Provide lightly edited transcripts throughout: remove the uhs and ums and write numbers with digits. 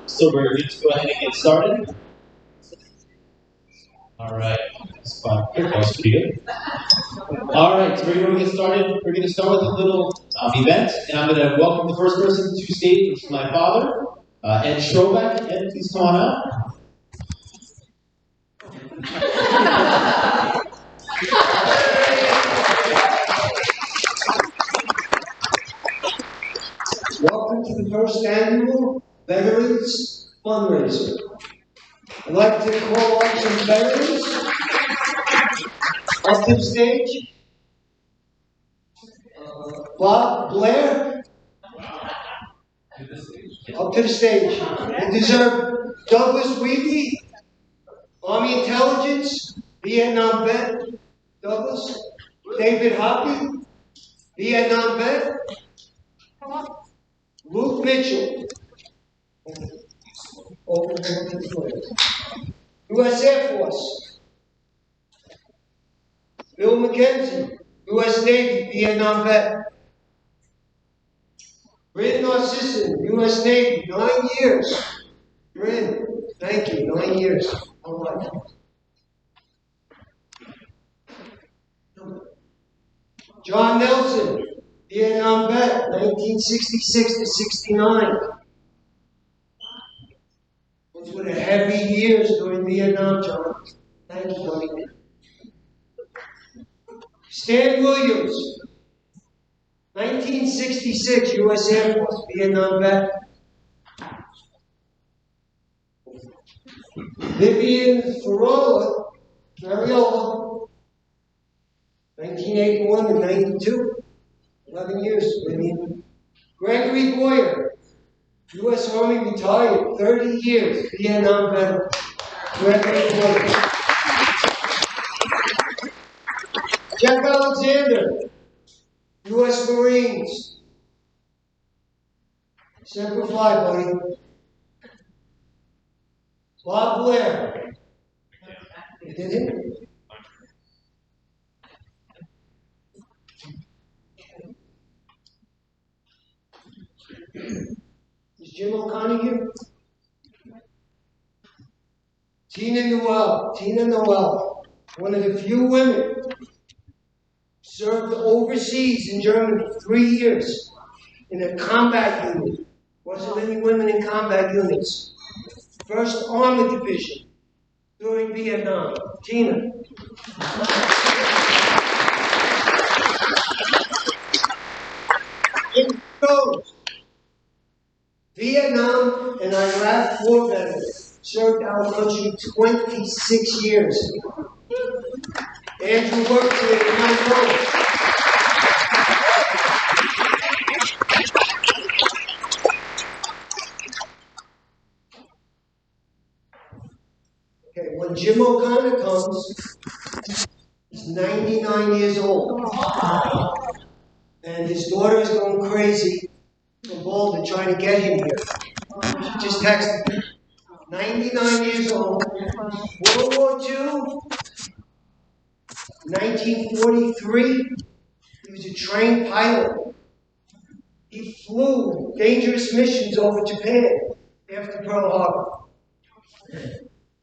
So we're good to go ahead and get started. All right. That's fine. That was pretty good. All right, so we're going to get started. We're going to start with a little event, and I'm going to welcome the first person to stage, which is my father, Ed Schrobeck. Ed, please come on out. Welcome to the first annual Veterans Fundraiser. I'd like to call up some veterans up to the stage. Bob Blair, up to the stage. And deserve Douglas Wheatley, Army Intelligence, Vietnam vet. Douglas. David Hoppy, Vietnam vet. Luke Mitchell, U.S. Air Force. Bill McKenzie, U.S. Navy, Vietnam vet. Bryn Narcisson, U.S. Navy, 9 years. Bryn, thank you, 9 years. All right. John Nelson, Vietnam vet, 1966 to 69. Those were the heavy years during Vietnam, John. Thank you, buddy. Stan Williams, 1966, U.S. Air Force, Vietnam vet. Vivian Ferrola, 1981 to 92, 11 years, Vivian. Gregory Boyer, U.S. Army retired, 30 years, Vietnam veteran. Gregory Boyer. Jeff Alexander, U.S. Marines. Semper Fi, buddy. Bob Blair. You did it? Is Jim O'Connor here? Tina Noel, one of the few women, served overseas in Germany 3 years in a combat unit. Wasn't many women in combat units. First Armored Division during Vietnam. Tina. In shows, Vietnam and Iraq war veterans served our country 26 years. Andrew worked here in my home. Okay, when Jim O'Connor comes, he's 99 years old. And his daughter is going crazy from Boulder trying to get him here. She just texted me. 99 years old. World War II, 1943, he was a trained pilot. He flew dangerous missions over Japan after Pearl Harbor.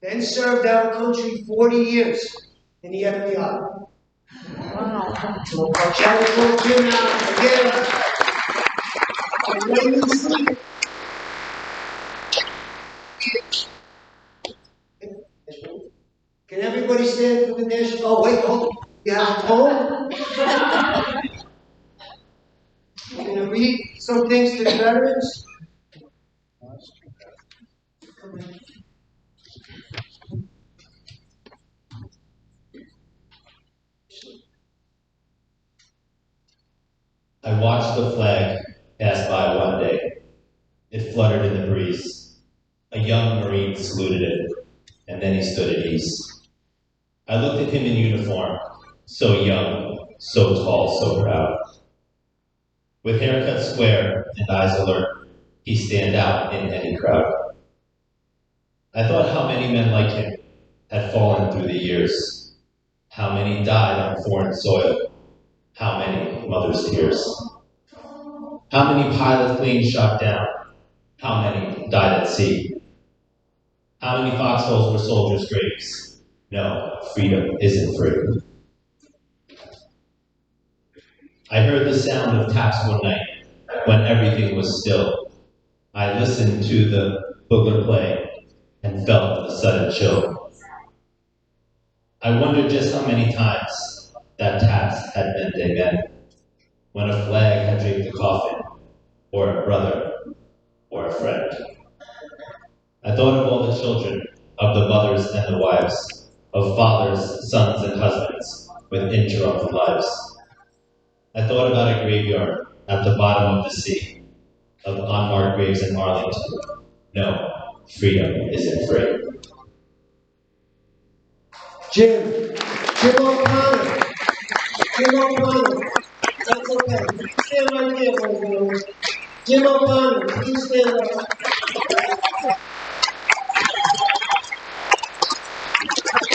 Then served our country 40 years in the FBI. Wow. So I'll chat with Jim now again. And when you see can everybody stand for the national? Oh, wait, hold on. You have a poem? I'm going to read some things to the veterans. I watched the flag pass by one day. It fluttered in the breeze. A young Marine saluted it, and then he stood at ease. I looked at him in uniform, so young, so tall, so proud. With haircut square and eyes alert, he stand out in any crowd. I thought how many men like him had fallen through the years, how many died on foreign soil, how many mothers' tears, how many pilot planes shot down, How many died at sea? How many foxholes were soldiers' graves? No, freedom isn't free. I heard the sound of taps one night when everything was still. I listened to the boogler play and felt a sudden chill. I wondered just how many times that taps had meant amen, when a flag had draped the coffin, or a brother, or a friend. I thought of all the children, of the mothers and the wives, of fathers, sons, and husbands with interrupted lives. I thought about a graveyard at the bottom of the sea, of unmarked graves in Arlington. No, freedom isn't free. Jim. Jim O'Connor. Jim O'Connor. That's okay. Stand right there, boys and girls. Jim O'Connor, please stand up.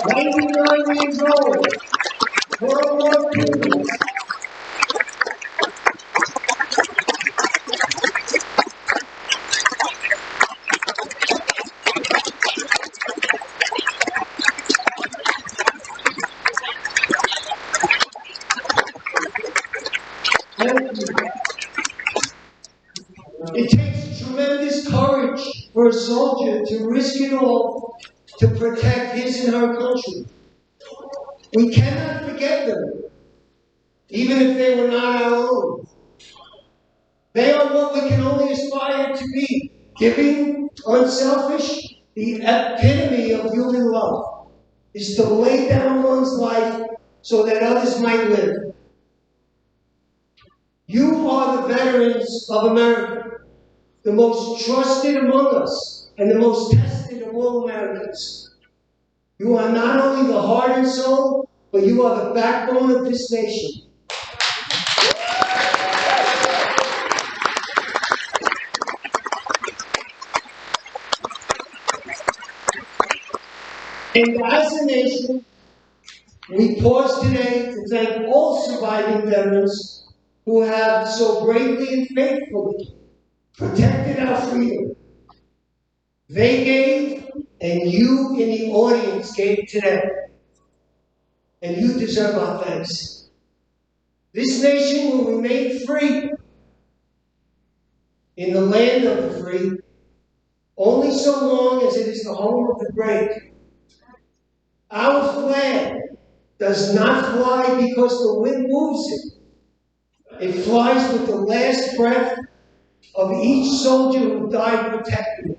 99 years old. World War II. It takes tremendous courage for a soldier to risk it all to protect his and her country. We cannot forget them, even if they were not our own. They are what we can only aspire to be, giving, unselfish, the epitome of human love is to lay down one's life so that others might live. You are the veterans of America, the most trusted among us and the most tested of all Americans. You are not only the heart and soul, but you are the backbone of this nation. And as a nation, we pause today to thank all surviving veterans who have so bravely and faithfully protected our freedom. They gave, and you in the audience gave today. And you deserve our thanks. This nation will remain free in the land of the free only so long as it is the home of the brave. Our flag does not fly because the wind moves it. It flies with the last breath of each soldier who died protecting it.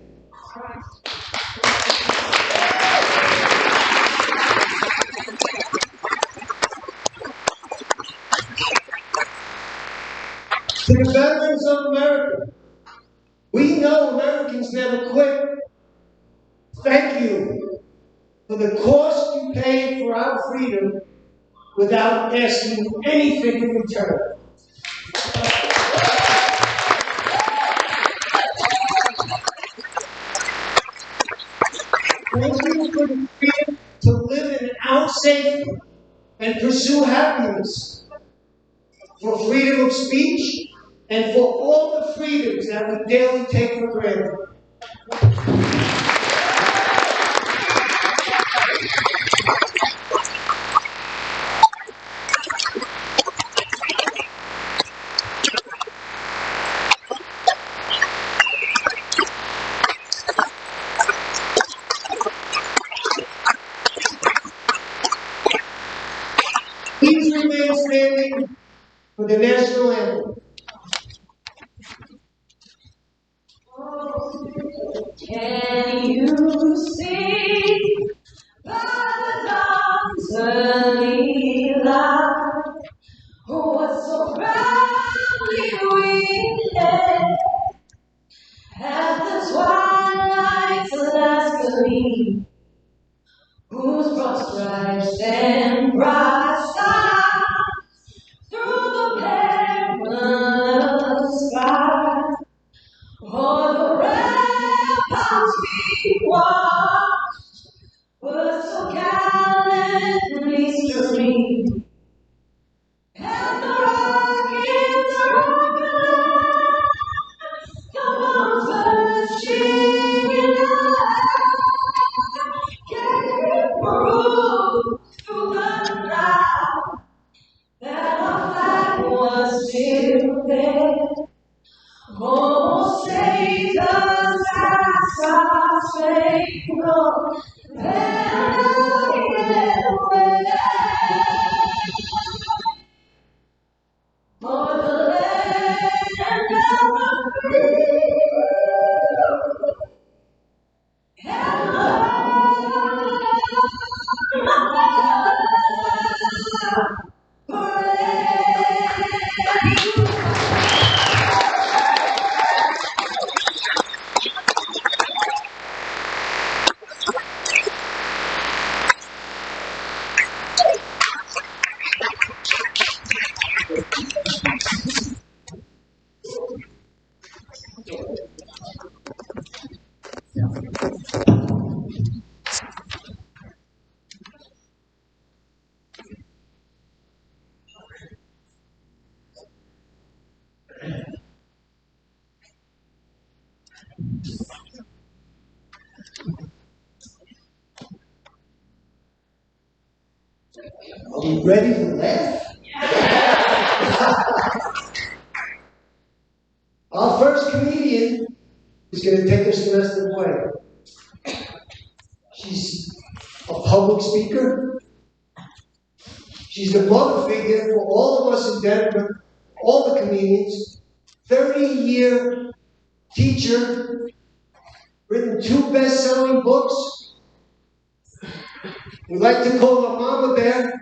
To the veterans of America, we know Americans never quit. Thank you for the cost you paid for our freedom without asking anything in return. Thank you for the freedom to live in our safety and pursue happiness, for freedom of speech, and for all the freedoms that we daily take for granted. Please remain standing for the national anthem. Can you see by the dawn's early light what so proudly we led at the twilight's last gleam, whose broad stripes and bright stars through the perilous sky, o'er the ramparts we watched, were so gallantly streamed, and the rockets rocked the mountains faithful, faded away. For the land of the free and Are you ready to laugh? Our first comedian is going to take us the rest of the way. She's a public speaker. She's a mother figure for all of us in Denver, all the comedians. 30-year teacher, written 2 best-selling books. We like to call her Mama Bear.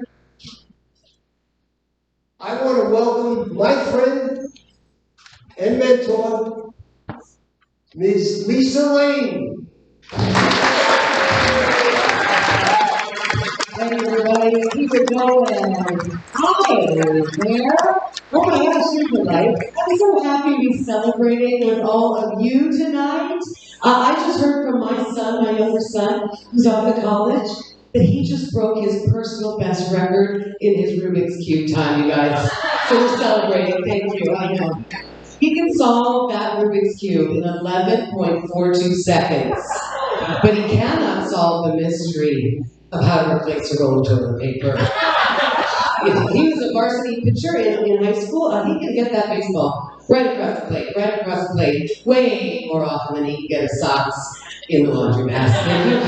I want to welcome my friend and mentor, Ms. Lisa Lane. Hey everybody, keep it going. Hi there. Oh my gosh, you're polite. I'm so happy to be celebrating with all of you tonight. I just heard from my son, my younger son, who's off at college, that he just broke his personal best record in his Rubik's Cube time, you guys. So we're celebrating. Thank you. I know. He can solve that Rubik's Cube in 11.42 seconds, but he cannot solve the mystery of how to replace a roll of toilet paper. If he was a varsity pitcher in high school, he could get that baseball right across the plate, way more often than he could get his socks in the laundry basket.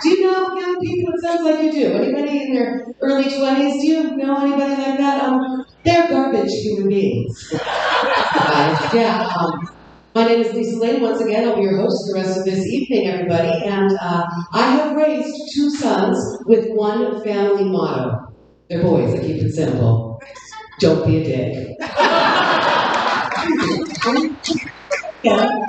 Do you know young people? It sounds like you do. Anybody in their early 20s? Do you know anybody like that? They're garbage human beings. My name is Lisa Lane. Once again, I'll be your host for the rest of this evening, everybody. And I have raised 2 sons with one family motto. They're boys, I keep it simple. Don't be a dick. Yeah.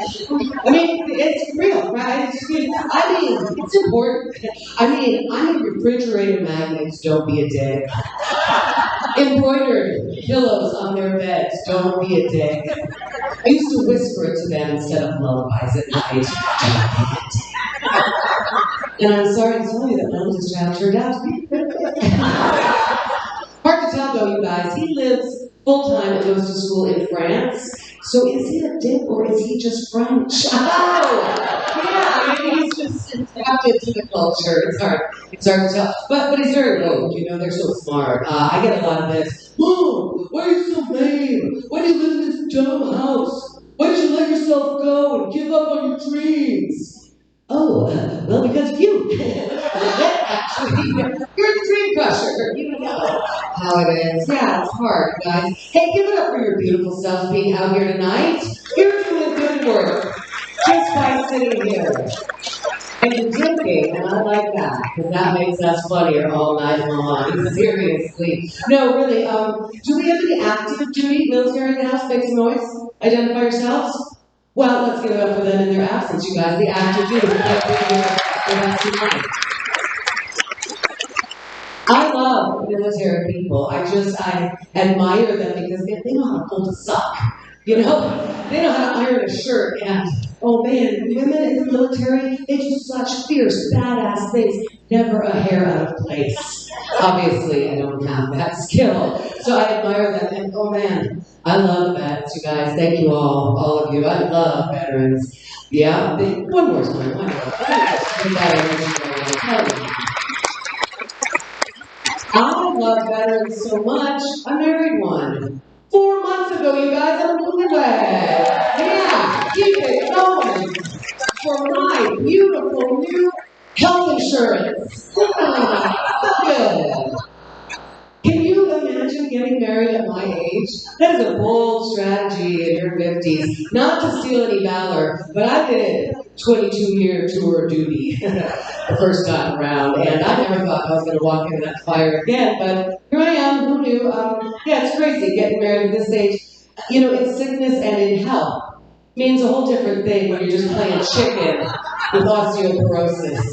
I mean, it's real, right? It's important. I'm a refrigerator magnets, don't be a dick. Embroidered pillows on their beds, don't be a dick. I used to whisper it to them instead of lullabies at night. And I'm sorry to tell you that my oldest child turned out to be a dick. Hard to tell though, you guys. He lives full-time and goes to school in France. So is he a dick or is he just French? Oh! Yeah, he's just adapted to the culture. It's hard to tell. But he's very woke, they're so smart. I get a lot of this. Mom, why are you so lame? Why do you live in this dumb house? Why did you let yourself go and give up on your dreams? Oh, well, because of you. Actually, you're the dream crusher. You know how it is. Yeah, it's hard, guys. Hey, give it up for your beautiful selves being out here tonight. You're doing good work just by sitting here and drinking, and I like that because that makes us funnier all night long. Seriously. No, really. Do we have any active duty military in the house? Make some noise. Identify yourselves. Well, let's give it up for them in their absence, you guys. The active duty. I love military people. I admire them because they know how to hold a sock. They know how to iron a shirt. And oh man, women in the military, they do such fierce, badass things. Never a hair out of place. Obviously, I don't have that skill. So I admire them. And oh man, I love vets, you guys. Thank you all of you. I love veterans. Yeah, one more time. I love veterans so much, I married one. 4 months ago, you guys, I'm newlywed. Yeah, keep it going for my beautiful beautiful new health insurance. Good. Can you imagine getting married at my age? That is a bold strategy in your 50s. Not to steal any valor, but I did 22-year tour of duty the first time around, and I never thought I was going to walk into that fire again, but here I am, who knew? Yeah, it's crazy getting married at this age. You know, in sickness and in health. Means a whole different thing when you're just playing chicken with osteoporosis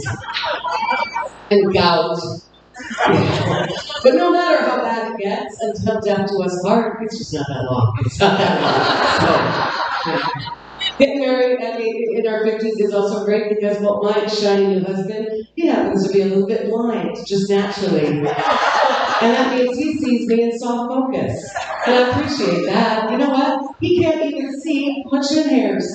and gout. But no matter how bad it gets, until death do us part, it's just not that long. It's not that long. So, yeah. Getting married in our 50s is also great because, well, my shiny new husband, he happens to be a little bit blind, just naturally. And that means he sees me in soft focus. And I appreciate that. You know what? He can't even see my chin hairs.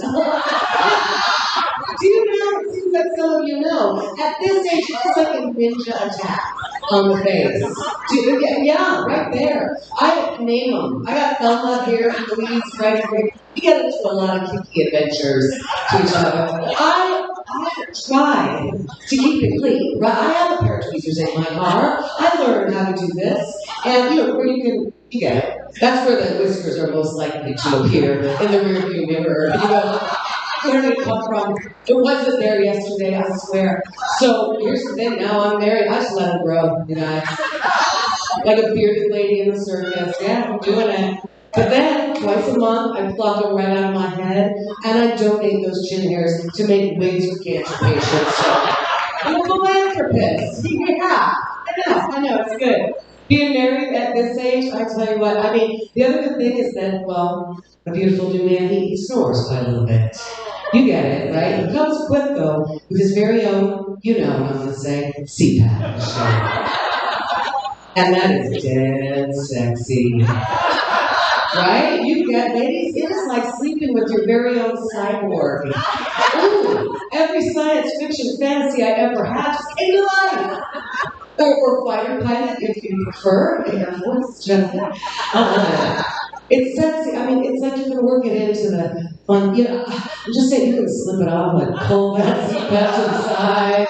Do you know? It seems like some of you know. At this age, it's like a ninja attack on the face. Yeah, right there. I name them. I got Thelma here, Louise right here. We get into a lot of kinky adventures to each other. I try to keep it clean. Right? I have a pair of tweezers in my car. I learned how to do this. And where you get it. That's where the whiskers are most likely to appear in the rearview mirror. You go, where did it come from? It wasn't there yesterday, I swear. So here's the thing, now I'm married, I just let it grow, you guys. Like a bearded lady in the circus. Yeah, I'm doing it. But then, twice a month, I pluck them right out of my head, and I donate those chin hairs to make wigs for cancer patients. So, I'm a philanthropist. Yeah, I know, it's good. Being married at this age, I tell you what, the other good thing is that, well, a beautiful new man, he snores quite a little bit. You get it, right? He comes quick, though, with his very own, you know what I'm going to say, CPAP machine. And that is dead sexy. Right? You get, ladies, it is like sleeping with your very own cyborg. Ooh, every science fiction fantasy I ever had just came to life. Or fighter pilot, if you prefer, Air Force, gentlemen. It's sexy. It's like you can work it into the fun. I'm just saying you can slip it off, like pull that seatbelt to the side.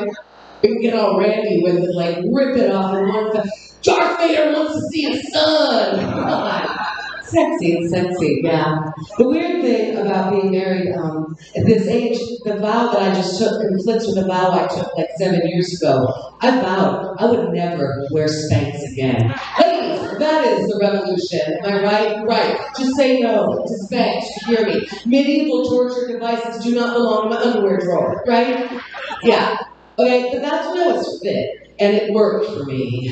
You can get all randy with it, like rip it off and one time. Darth Vader wants to see his son. Sexy, yeah. The weird thing about being married at this age, the vow that I just took conflicts with the vow I took like 7 years ago. I vowed I would never wear Spanx again. Ladies, that is the revolution. Am I right? Right. Just say no to Spanx. You hear me? Medieval torture devices do not belong in my underwear drawer. Right? Yeah. Okay, but that's when I was fit. And it worked for me.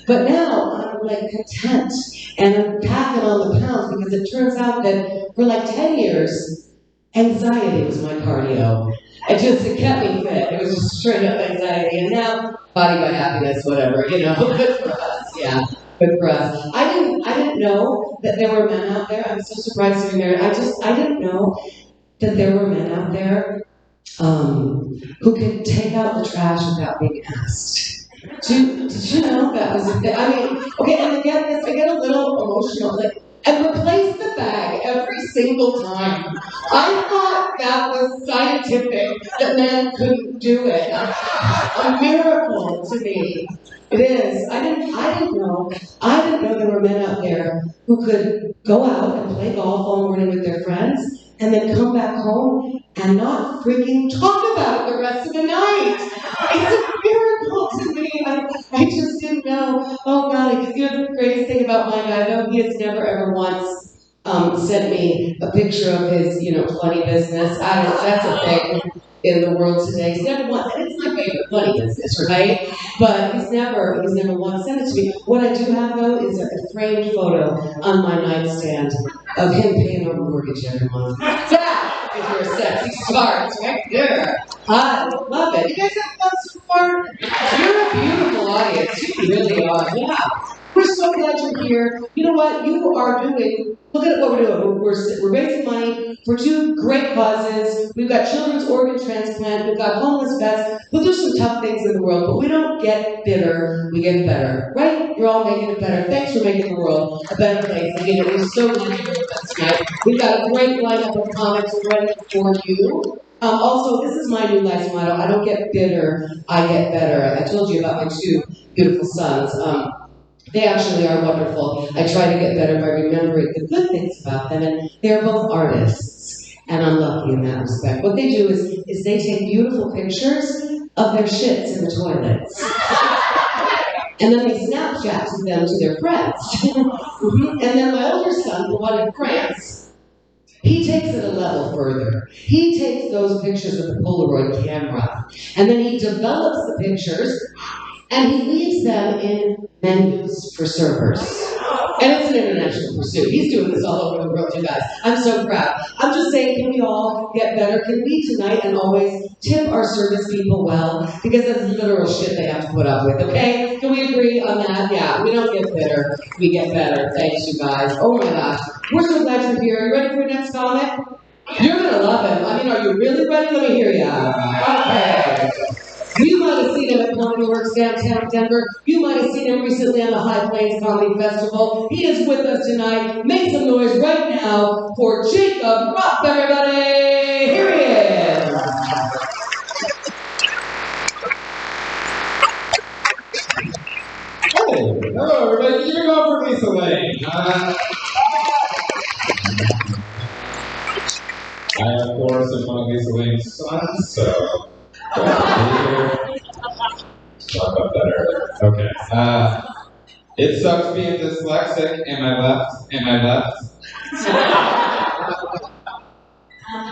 But now I'm like content and I'm packing on the pounds because it turns out that for like 10 years, anxiety was my cardio. It kept me fit. It was just straight up anxiety. And now, body by happiness, whatever, good for us, yeah. Good for us. I didn't know that there were men out there. I'm so surprised to be married. I didn't know that there were men out there who could take out the trash without being asked. Did you know that was a thing? Okay, and again, I get a little emotional, and replace the bag every single time. I thought that was scientific, that men couldn't do it. A miracle to me. It is. I didn't know. I didn't know there were men out there who could go out and play golf all morning with their friends and then come back home and not freaking talk about it the rest of the night. It's a miracle to me. I just didn't know. Oh, golly. The greatest thing about my guy, though, he has never, ever once sent me a picture of his, funny business. That's a thing in the world today. He's never once, and it's my favorite funny business, right? But he's never once sent it to me. What I do have, though, is a framed photo on my nightstand of him paying our mortgage every month. That is where sexy starts, right there. I love it. You guys have fun so far? You're a beautiful audience. You really are. Yeah. We're so glad you're here. You know what? You are doing, look at what we're doing. We're raising money for two great causes. We've got children's organ transplant. We've got homeless vets. But there's some tough things in the world. But we don't get bitter. We get better. Right? You're all making it better. Thanks for making the world a better place. We're so glad you're with us tonight. We've got a great lineup of comics ready for you. Also, this is my new life motto. I don't get bitter, I get better. I told you about my two beautiful sons. They actually are wonderful. I try to get better by remembering the good things about them, and they're both artists, and I'm lucky in that respect. What they do is they take beautiful pictures of their shits in the toilets, and then they Snapchat them to their friends. And then my older son, the one in France, he takes it a level further. He takes those pictures with the Polaroid camera, and then he develops the pictures, and he leaves them in menus for servers. And it's an international pursuit. He's doing this all over the world, you guys. I'm so proud. I'm just saying, can we all get better? Can we tonight and always tip our service people well? Because that's literal shit they have to put up with, okay? Can we agree on that? Yeah, we don't get bitter. We get better. Thanks, you guys. Oh my gosh. We're so glad you're here. Are you ready for your next comic? You're going to love him. I mean, are you really ready? Let me hear you. Okay. You might have seen him at Comedy Works downtown Denver. You might have seen him recently on the High Plains Comedy Festival. He is with us tonight. Make some noise right now for Jacob Rupp, everybody! Here he is! Oh, hello everybody. You're going for Lisa Lane. I, of course, am one of Lisa Lane's sons, so talk about that earlier. Okay. It sucks being dyslexic. Am I left? Am I left?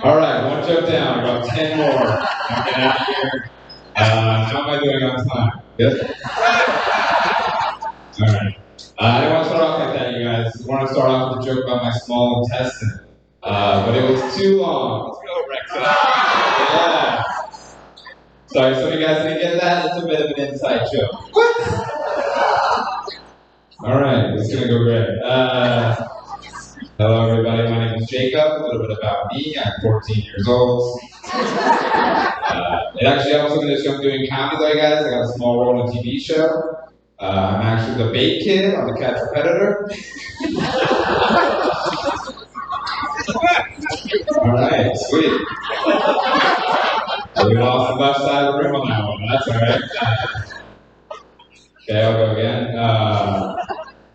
All right, one joke down. About 10 more. I'm getting out of here. How am I doing on time? Good? All right. I didn't want to start off like that, you guys. I want to start off with a joke about my small intestine. But it was too long. Let's go, Rex. Yeah. Sorry, some of you guys didn't get that. It's a bit of an inside joke. What? All right, it's gonna go great. Hello, everybody. My name is Jacob. A little bit about me. I'm 14 years old. It actually helps me that I'm doing comedy, though, guys. I got a small role in a TV show. I'm actually the bait kid on the Catch a Predator. All right, sweet. We lost the left side of the room on that one. That's all right. Okay, I'll go again.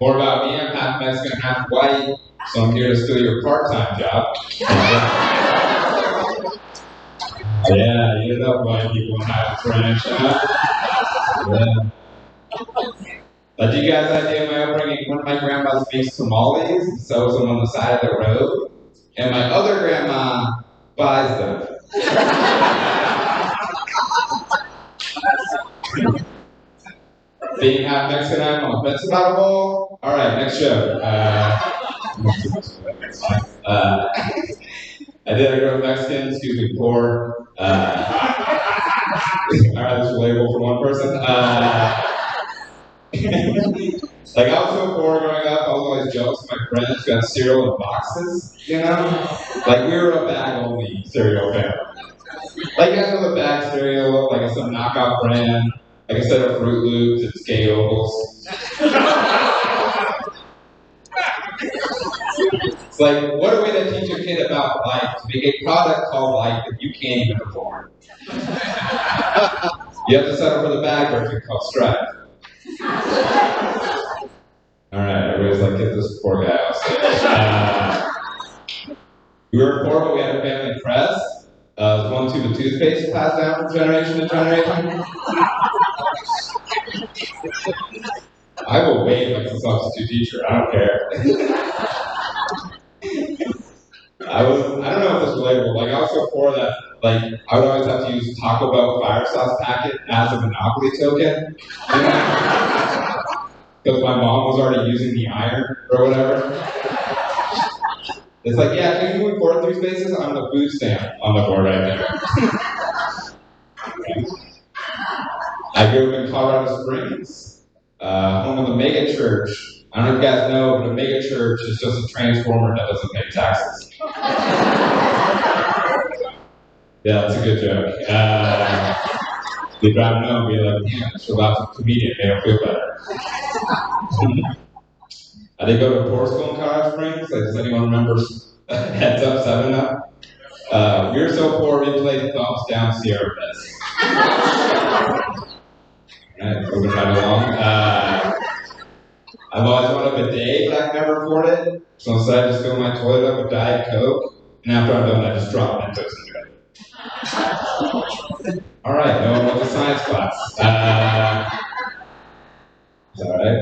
More about me. I'm half Mexican, half white, so I'm here to steal your part-time job. Yeah, you know white people in half French, huh? Yeah. Do you guys idea of my upbringing? One of my grandmas makes tamales and sells them on the side of the road, and my other grandma buys them. Being half Mexican, I'm on the fence about a bowl. All right, next show. I did a girl Mexican, excuse me, poor. All right, this is relatable for one person. Like, I was so poor growing up, I was always jealous of my friends who had cereal in boxes, you know? Like, we were a bag-only cereal family. Like, you guys know the bag cereal, like it's some knockout brand. Like, instead of Fruit Loops, it's Gay Ovals. It's like, what a way to teach a kid about life, to make a product called life that you can't even afford. You have to settle for the bag version called Stripe. Alright, everybody's like, get this poor guy off stage. We were poor, but we had a family crest. It was one tube of toothpaste passed down from generation to generation. I will wave like a substitute teacher, I don't care. I don't know if this is relatable. Like, I was so poor that, like, I would always have to use Taco Bell fire sauce packet as a Monopoly token. Because my mom was already using the iron or whatever. It's like, yeah, can you move forward 3 spaces? I'm the food stamp on the board right there. I grew up in Colorado Springs, home of the mega church. I don't know if you guys know, but a mega church is just a transformer that doesn't pay taxes. Yeah, that's a good joke. They drive home and be like, yeah, so lots of comedian, they don't feel better. I did go to poor school in Colorado Springs. Like, does anyone remember Heads Up 7 Up? We were so poor we played thumbs down Sierra Mist. Alright, moving right along. I've always wanted a bidet, but I can never afford it. So instead I just fill my toilet up with Diet Coke, and after I'm done I just drop Mentos into it. Alright, no one went to science class. It's alright.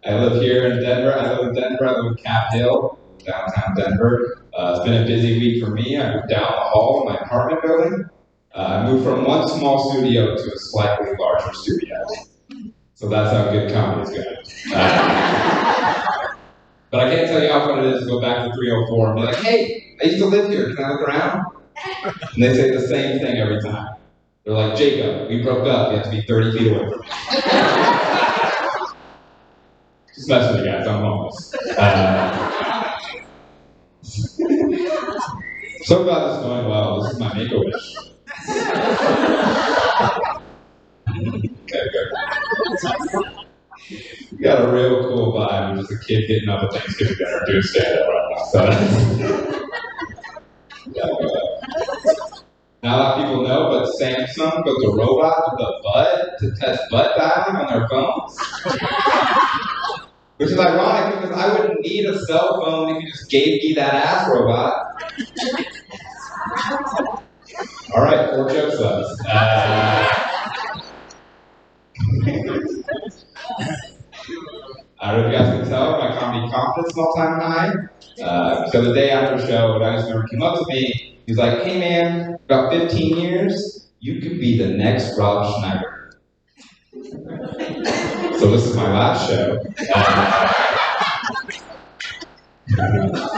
I live here in Denver. I live in Cap Hill, downtown Denver. It's been a busy week for me. I moved down the hall in my apartment building. I moved from one small studio to a slightly larger studio. So that's how good comedy's going. But I can't tell you how fun it is to go back to 304 and be like, hey, I used to live here. Can I look around? And they say the same thing every time. They're like, Jacob, we broke up. You have to be 30 feet away from me. Just mess with you guys, I'm homeless. So glad this is going well. This is my make-a-wish. Okay, good. We got a real cool vibe. Just a kid getting up at Thanksgiving dinner doing stand-up right now. So not a lot of people know, but Samsung built a robot with a bud to test butt dialing on their phones. Which is ironic because I wouldn't need a cell phone if you just gave me that ass robot. Alright, 4 jokes left. I don't know if you guys can tell, my comedy confidence is all-time high. So the day after the show, a guy member came up to me. He's like, hey man, about 15 years, you could be the next Rob Schneider. So this is my last show.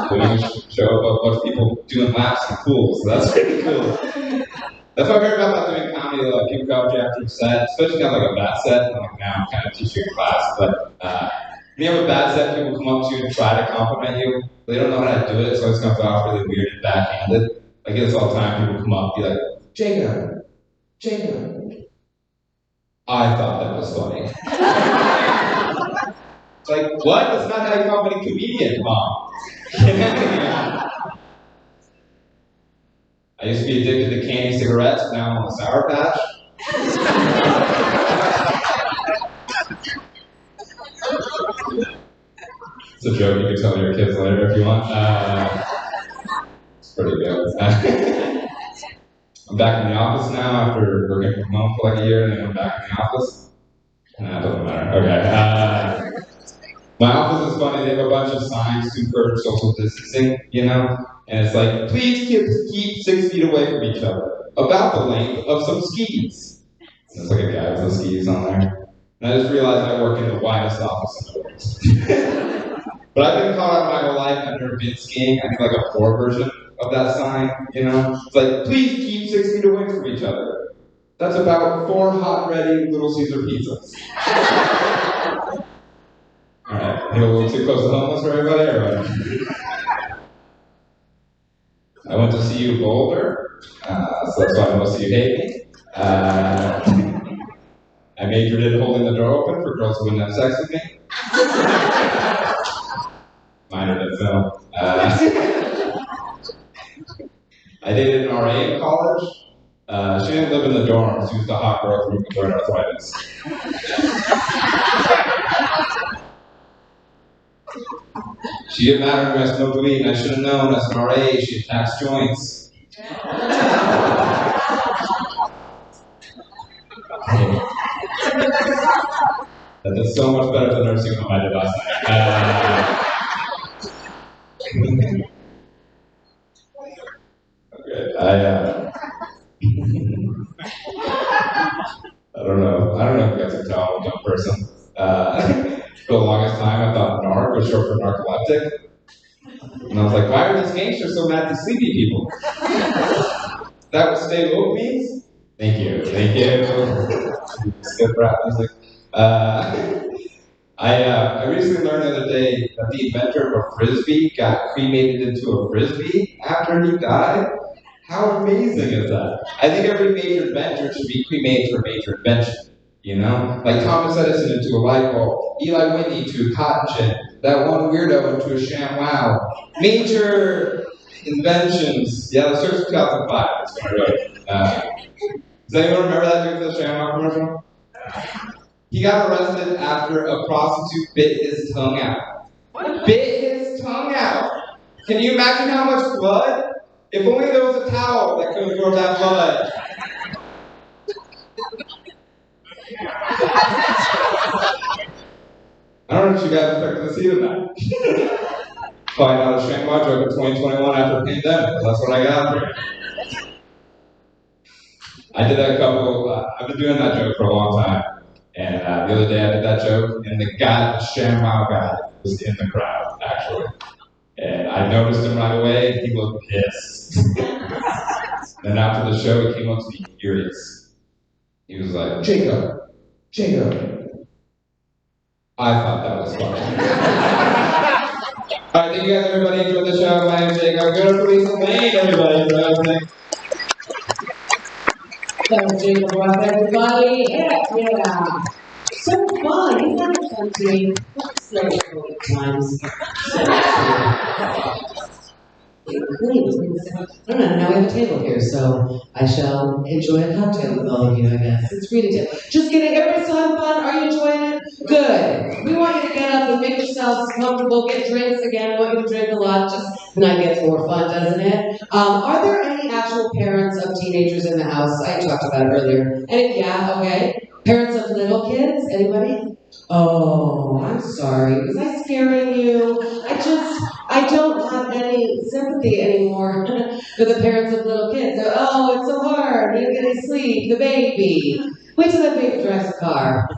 Doing a show about a bunch of people doing laps in pools. So that's pretty cool. That's what I heard about doing comedy. Like people go up to you after a set, especially kind of like a bad set. I'm like, now I'm kind of teaching a class, but when you have a bad set, people come up to you and try to compliment you. They don't know how to do it, so it's comes off really weird and backhanded. I get this all the time. People come up and be like, Jacob, I thought that was funny. It's like, what? That's not how you compliment a comedian, Mom. I used to be addicted to candy cigarettes, but now I'm on the Sour Patch. It's a joke you can tell your kids later if you want. It's pretty good. I'm back in the office now after working from home for like a year, and then I'm back in the office. Nah, it doesn't matter. Okay. My office is funny. They have a bunch of signs to encourage social distancing, you know? And it's like, please keep 6 feet away from each other, about the length of some skis. And there's like a guy with the skis on there. And I just realized I work in the widest office in the world. But I've been caught out my whole life. I've never been skiing. I need like a poor version of that sign, you know? It's like, please keep 6 feet away from each other. That's about 4 hot, ready Little Caesar pizzas. Alright, a little too close to homeless for everybody, or what? I went to CU Boulder, so that's why most of you hate me. I majored in holding the door open for girls who wouldn't have sex with me. Minored in film. I dated an RA in college. She didn't live in the dorm. She was the hot girl with rheumatoid arthritis. She didn't matter to me, I smoked weed, and I should have known as an RA she attacks joints. That is so much better than nursing home I did last night. Okay, I don't know if you guys can tell I'm a dumb person. For the longest time, I thought NARC was short for narcoleptic. And I was like, why are these gangsters so mad at these sleepy people? That what stay woke means? Thank you. Skip rap music. I recently learned the other day that the inventor of a frisbee got cremated into a frisbee after he died. How amazing is that? I think every major inventor should be cremated for a major invention. You know? Like Thomas Edison into a light bulb, Eli Whitney to a cotton gin, that one weirdo into a ShamWow. Major inventions. Yeah, the search 2005. That's when I wrote it. Does anyone remember that during the ShamWow commercial? He got arrested after a prostitute bit his tongue out. Bit his tongue out. Can you imagine how much blood? If only there was a towel that could absorb that blood. I don't know if you guys expected to see that. Probably not a ShamWow joke in 2021 after the pandemic, but that's what I got for you. I did that I've been doing that joke for a long time. And the other day I did that joke, and the ShamWow guy, was in the crowd, actually. And I noticed him right away, and he looked pissed. Then after the show, he came up to me furious. He was like, Jacob. I thought that was funny. Alright, thank you guys, everybody. Enjoyed the show. My name is Jacob. Go to Police Lane, everybody. That was Jacob Ross, everybody. Yeah. So fun. Isn't that fun to me? So COVID times. I don't know, now we have a table here, so I shall enjoy a cocktail with all of you, I guess. It's reading table. Just kidding, everybody still having fun? Are you enjoying it? Good. We want you to get up and make yourselves comfortable, get drinks again. I want you to drink a lot, just tonight gets more fun, doesn't it? Are there any actual parents of teenagers in the house? I talked about it earlier. Yeah, okay. Parents of little kids? Anybody? Oh, I'm sorry. Was I scaring you? I don't have any sympathy anymore for the parents of little kids. Oh, it's so hard. They're getting sleep. The baby. Wait till that baby drives a car.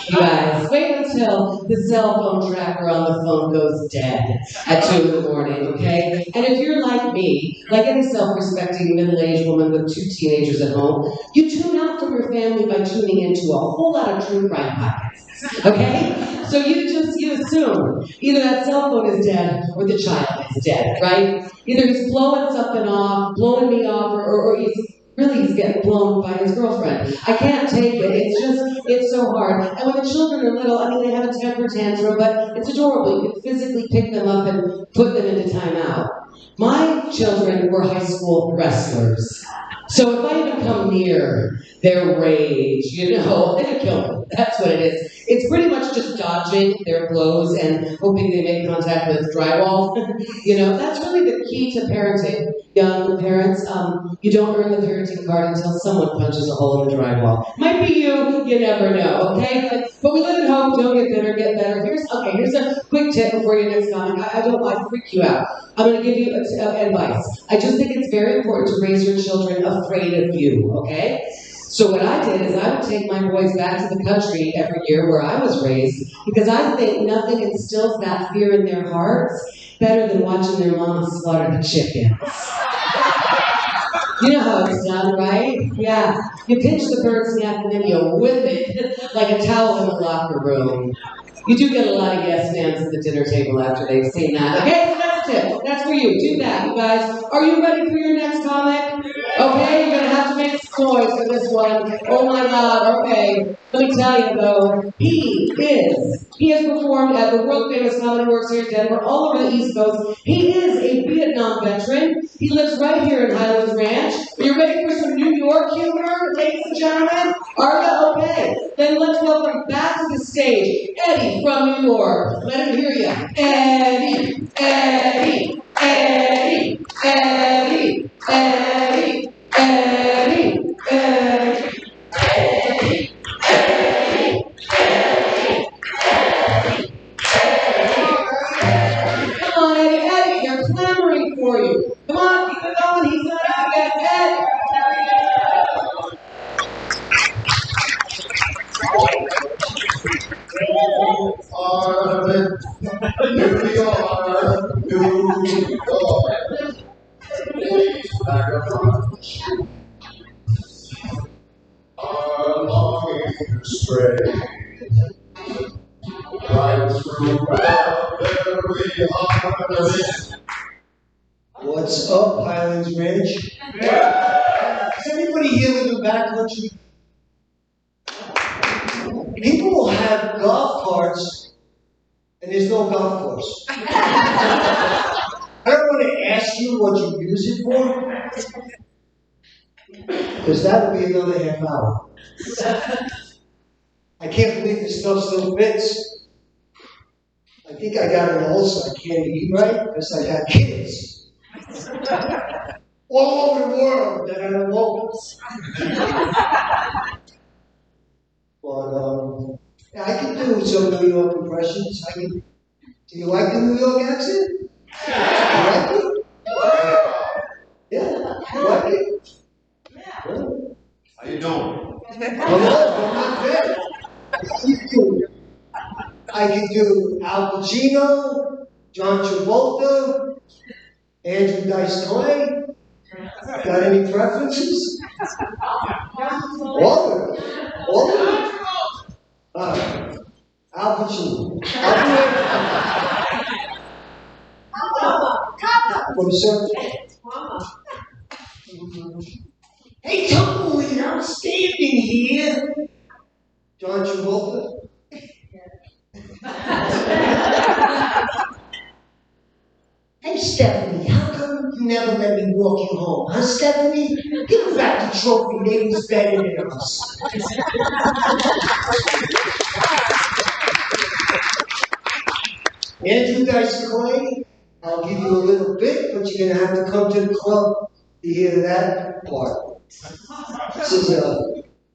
You guys, wait until the cell phone tracker on the phone goes dead at 2 in the morning, okay? And if you're like me, like any self-respecting middle-aged woman with 2 teenagers at home, you tune out from your family by tuning into a whole lot of true crime podcasts, okay? So you assume either that cell phone is dead or the child is dead, right? Either he's blowing me off, or he's getting blown by his girlfriend. I can't take it. It's so hard. And when the children are little, they have a temper tantrum, but it's adorable. You can physically pick them up and put them into timeout. My children were high school wrestlers. So if I even come near their rage, they're gonna kill me. That's what it is. It's pretty much just dodging their blows and hoping they make contact with drywall. That's really the key to parenting. Young parents, you don't earn the parenting card until someone punches a hole in the drywall. Might be you never know, okay? But we live in hope, don't get bitter, get better. Here's a quick tip before your next comment. I don't want to freak you out. I'm going to give you advice. I just think it's very important to raise your children afraid of you, okay? So what I did is I would take my boys back to the country every year where I was raised, because I think nothing instills that fear in their hearts better than watching their mama slaughter the chickens. You know how it's done, right? Yeah. You pinch the bird's neck and then you whip it like a towel in the locker room. You do get a lot of yes fans at the dinner table after they've seen that. Okay, so that's it. That's for you. Do that, you guys. Are you ready for your next comic? Okay, you're going to have to make some noise for this one. Oh my God, okay. Let me tell you though, he has performed at the world famous Comedy Works here in Denver, all over the East Coast. He is a Vietnam veteran. He lives right here in Highlands Ranch. Are you ready for some New York humor, ladies and gentlemen? Are you? Okay. Then let's welcome back to the stage, Eddie from New York. Let him hear you. Eddie, Eddie, Eddie, Eddie, Eddie, Eddie, Eddie. Come on, Eddie, they're clamoring for you. Come on, keep it going. He's not out yet. Eddie. Our longing stray right through our very heart. What's up, Highlands Ranch? Does anybody here live in backcountry? People will have golf carts and there's no golf course. I don't want to ask you what you use it for, because that would be another half hour. I can't believe this stuff still fits. I think I got an ulcer. I can't eat right because I got kids all over the world that I don't know. But yeah, I can do some New York impressions. Do you like the New York accent? You like it? Yeah, you like it? Yeah. How you doing? I'm not bad. I can do Al Pacino, John Travolta, Andrew Dice Clay. Got any preferences? All of them. All of them? Al Pacino. From Sept. Hey, Tumbleweed, I'm standing here. John Travolta. Hey, Stephanie, how come you never let me walk you home? Huh, Stephanie? Give her back the trophy. They was better than us. Andrew Dice Clay, I'll give you a little bit, but you're going to have to come to the club to hear that part. This is a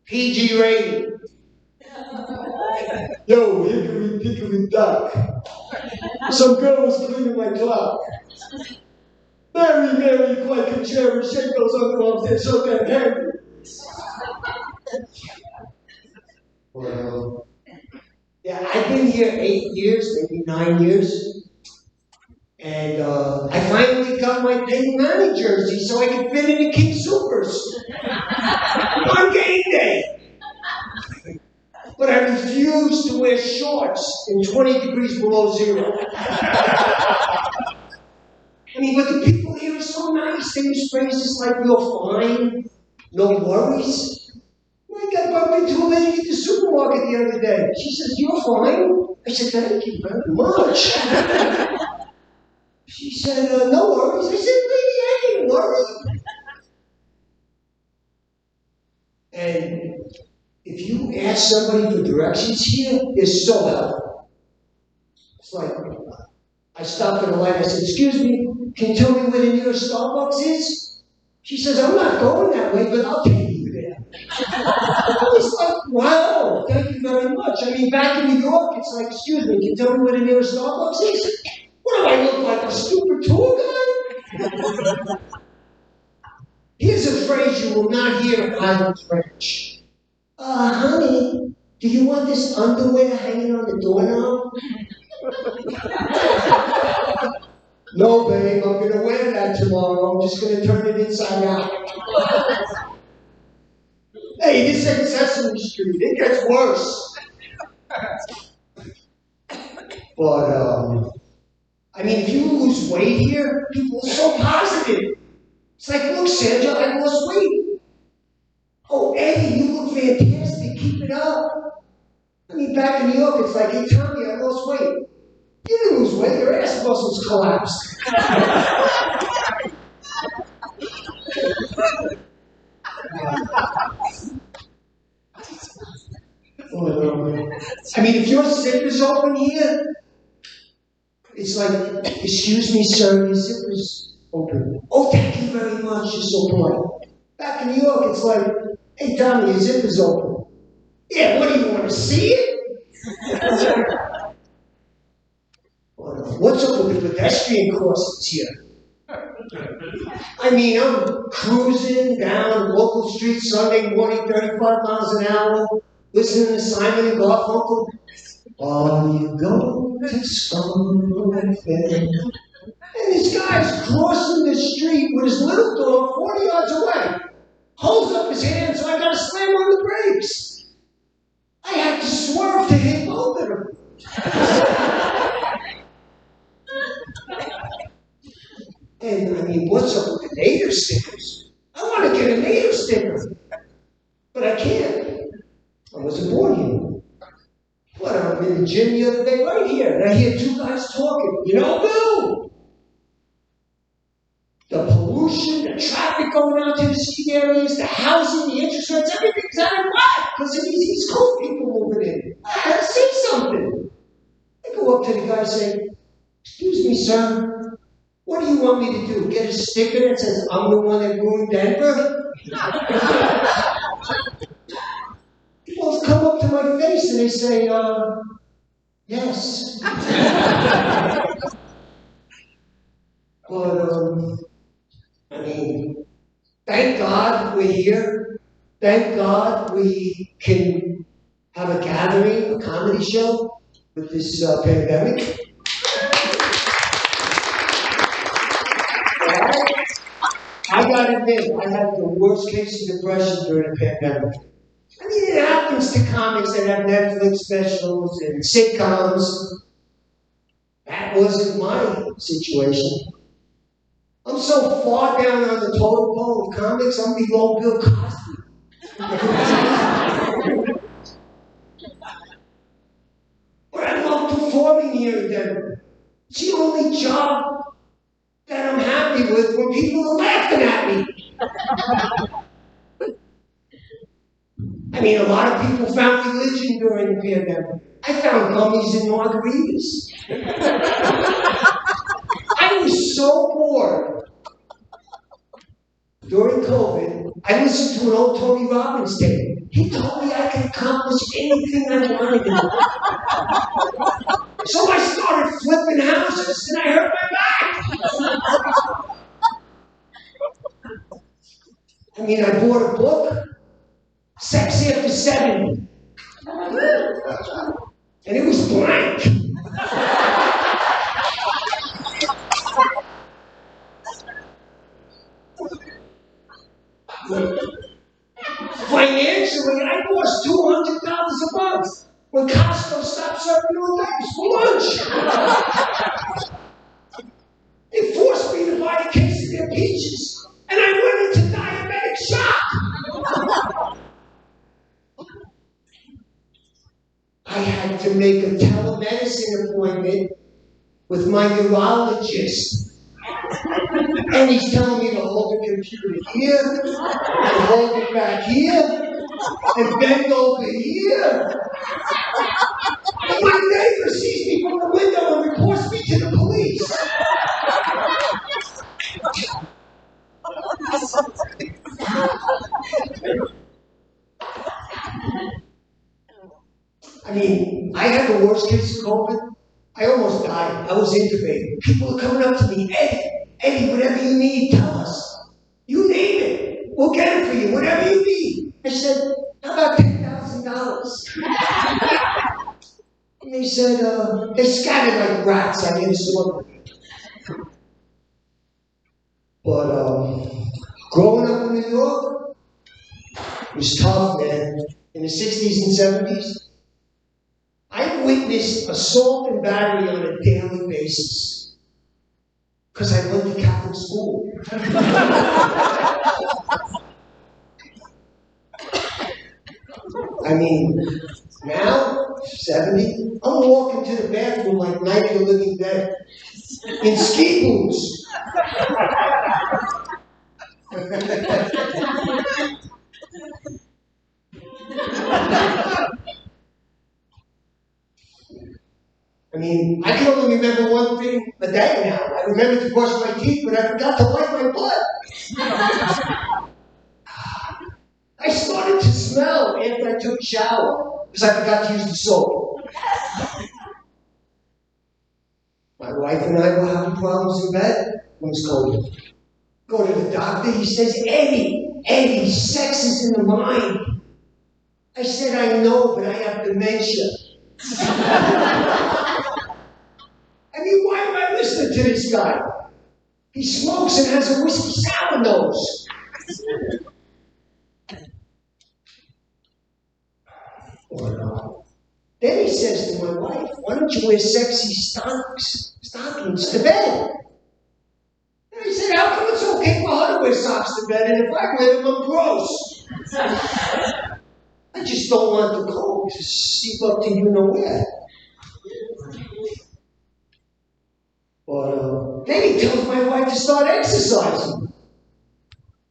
PG rating. Yo, hickory dickory dock. Some girl was cleaning my clock. Mary, Mary, quite contrary, shake those underarms and show that hand. Well, yeah, I've been here 8 years, maybe 9 years. And I finally got my Peyton Manning jersey so I could fit into King Supers on game day. But I refuse to wear shorts in 20 degrees below zero. I mean, but the people here are so nice. They use phrases like, you're fine, no worries. I got bumped into a lady at the supermarket the other day. She says, you're fine. I said, thank you very much. She said, no worries. I said, lady, I ain't worried. And if you ask somebody for directions here, they're so helpful. It's like, I stopped at a light. I said, excuse me, can you tell me where the nearest Starbucks is? She says, I'm not going that way, but I'll take you there. I was like, wow, thank you very much. I mean, back in New York, it's like, excuse me, can you tell me where the nearest Starbucks is? What do I look like, a stupid tour guide? Here's a phrase you will not hear in Highland French. Honey, do you want this underwear hanging on the doorknob? No, babe, I'm going to wear that tomorrow. I'm just going to turn it inside out. Hey, this ain't Sesame Street. It gets worse. But, I mean, if you lose weight here, people are so positive. It's like, look, Sandra, I lost weight. Oh, Eddie, you look fantastic. Keep it up. I mean, back in New York, it's like, hey, Tommy, I lost weight. You didn't lose weight. Your ass muscles collapsed. I mean, if your zip is open here, it's like, excuse me, sir, your zip is open. Oh, thank you very much. You're so polite. Back in New York, it's like, hey, Tommy, your zip is open. Yeah, what do you want to see it? What's up with the pedestrian crossings here? I mean, I'm cruising down local street Sunday morning, 35 miles an hour, listening to Simon and Garfunkel. Are you going to somewhere? And this guy's crossing the street with his little dog 40 yards away. Holds up his hand, so I got to slam on the brakes. I had to swerve to hit both of them. And I mean, what's up with the native stickers? I want to get a native sticker, but I can't. I wasn't born here. I'm in the gym the other day, right here, and I hear two guys talking. You know, Bill, the pollution, the traffic going out to the ski areas, the housing, the interest rates, everything's out of whack because of these East Coast people moving in. I have to say something. I go up to the guy and say, excuse me, sir, what do you want me to do? Get a sticker that says I'm the one that ruined Denver? People come up to my face and they say, yes. But, I mean, thank God we're here. Thank God we can have a gathering, a comedy show with this pandemic. I gotta admit, I had the worst case of depression during the pandemic. I mean, it happens to comics that have Netflix specials and sitcoms. That wasn't my situation. I'm so far down on the totem pole of comics, I'm below Bill Cosby. But I love performing here in Denver. It's the only job that I'm happy with when people are laughing at me. I mean, a lot of people found religion during the pandemic. I found gummies and margaritas. I was so bored. During COVID, I listened to an old Tony Robbins tape. He told me I could accomplish anything I wanted to. So I started flipping houses, and I hurt my back. I mean, I bought a book, Sex After 70. And it was blank. Financially, I lost $200 a month when Costco stopped serving all diapers for lunch. They forced me to buy a case of their peaches, and I went into diabetic shock. I had to make a telemedicine appointment with my neurologist. And he's telling me to hold the computer here, and hold it back here, and bend over here. And my neighbor sees me from the window and reports me to the police. I mean, I had the worst case of COVID. I almost died. I was intubated. People are coming up to me, Eddie, whatever you need, tell us. You name it. We'll get it for you, whatever you need. I said, how about $10,000? And they said, they scattered like rats. I didn't saw them. But growing up in New York was tough, man. In the 60s and 70s, I witnessed assault and battery on a daily basis because I went to Catholic school. I mean, now, 70, I'm walking to the bathroom like Night of the Living Dead in ski boots. I mean, I can only remember one thing a day now. I remember to brush my teeth, but I forgot to wipe my butt. I started to smell after I took a shower because I forgot to use the soap. My wife and I were having problems in bed when it was cold. Go to the doctor, he says, Eddie, sex is in the mind. I said, I know, but I have dementia. I mean, why am I listening to this guy? He smokes and has a whiskey sour nose. Then he says to my wife, why don't you wear sexy stockings to bed? And I said, how come it's okay for her to wear socks to bed, and if I wear them, I'm gross? I just don't want the cold to seep up to you know where. Then he tells my wife to start exercising,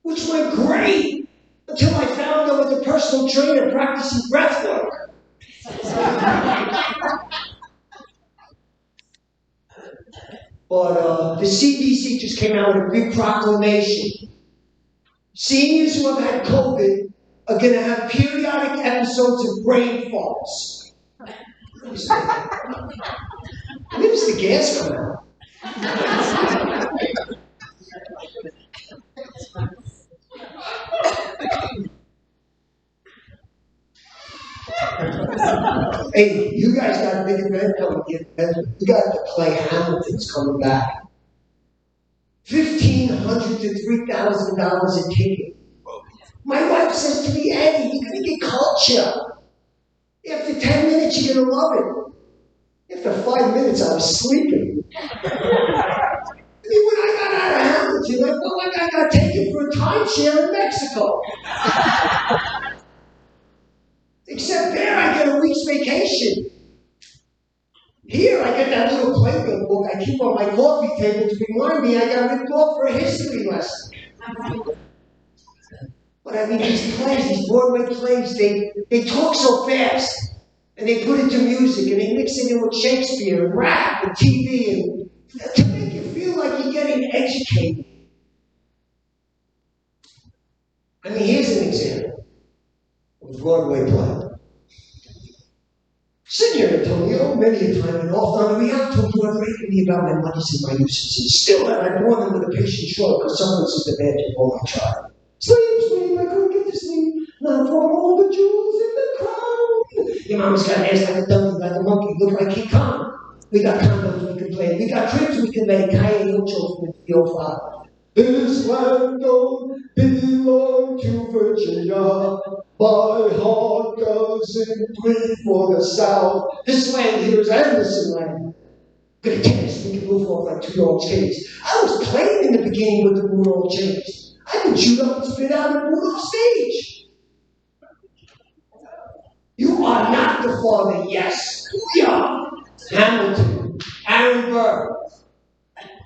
which went great until I found her with a personal trainer practicing breath work. But the CDC just came out with a big proclamation. Seniors who have had COVID are going to have periodic episodes of brain farts. When does the gas come out? Hey, you guys got a big event coming in. You got the play Hamilton's coming back. $1,500 to $3,000 a ticket. My wife says to me, Eddie, you're going to get culture. After 10 minutes, you're going to love it. After 5 minutes, I was sleeping. I mean, when I got out of Hamilton, I felt like I got taken for a timeshare in Mexico. Except there, I get a week's vacation. Here, I get that little playbill book I keep on my coffee table to remind me I got ripped off for a history lesson. But I mean, these plays, these Broadway plays, they talk so fast. And they put it to music, and they mix it in with Shakespeare, and rap, and TV, and to make you feel like you're getting educated. I mean, here's an example of a Broadway play. Sitting here, Antonio, many a time in off on we have talked to me about my monies and my usages. Still, I bore them with a patient stroke, because someone is the bed to all my child. Sleep, I couldn't get to sleep. Not for all the jewels in the crown. Your mama's got ass like a donkey, like a monkey, look like King Kong. We got condoms we can play. We got trips we can make. Kaye Ocho with the old father. This land don't belong to Virginia. My heart doesn't bleed for the South. This land here is endless in land. Good tennis, we can move off like 2 old chains. I was playing in the beginning with the 2 old chains. I can shoot up and spit out and move off stage. You are not the father, yes. We are. Hamilton, Aaron Burr,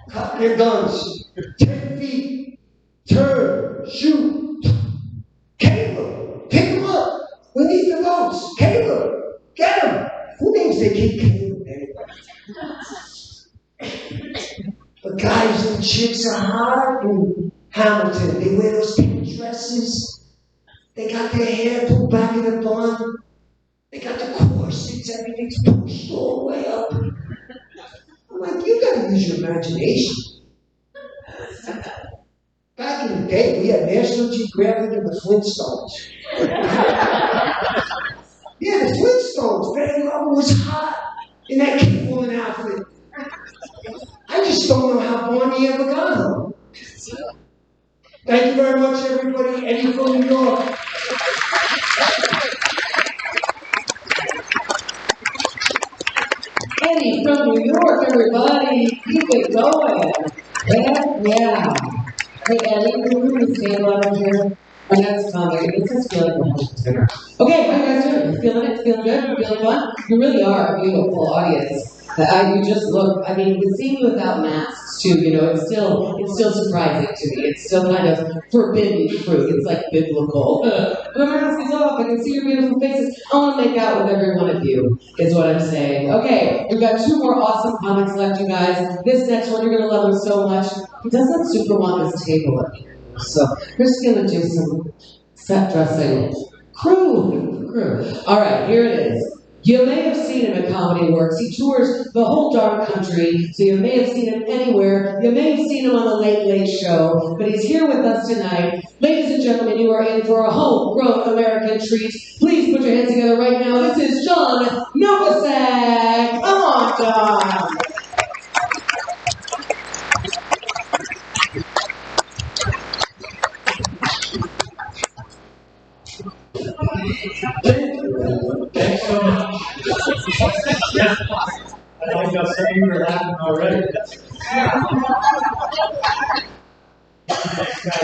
cut their guns, 10 feet, turn, shoot. Caleb, pick him up. We need the votes. Caleb, get him. Who names their kid Caleb anyway? But guys and chicks are hot in Hamilton. They wear those pink dresses. They got their hair pulled back in a bun. They got the corsets, everything's pushed all the way up. I'm like, you gotta use your imagination. Back in the day, we had National Geographic and the Flintstones. Yeah, the Flintstones. Betty Love was hot in that Kid Woman outfit. I just don't know how Barney ever got home. Thank you very much, everybody. Eddie from New York. Eddie from New York, everybody. Keep it going. Yeah. Hey, Eddie, can we stand on here? My next comment, it's just feeling good. Okay, how you guys doing? You feeling it? Feeling good? Feeling fun? You really are a beautiful audience. You just look, I mean, seeing you without masks too, you know, it's still surprising to me. It's still kind of forbidden fruit. It's like biblical. The mask is off. I can see your beautiful faces. I want to make out with every one of you, is what I'm saying. Okay, we've got 2 more awesome comics left, you guys. This next one, you're going to love him so much. He doesn't super want this table up here. So we're just going to do some set dressing. Crew. All right, here it is. You may have seen him in comedy works. He tours the whole darn country, so you may have seen him anywhere. You may have seen him on the Late Late Show, but he's here with us tonight. Ladies and gentlemen, you are in for a homegrown American treat. Please put your hands together right now. This is John Novosek. Come on, John. Thanks so much. I think I'll say you were laughing already. Next guy,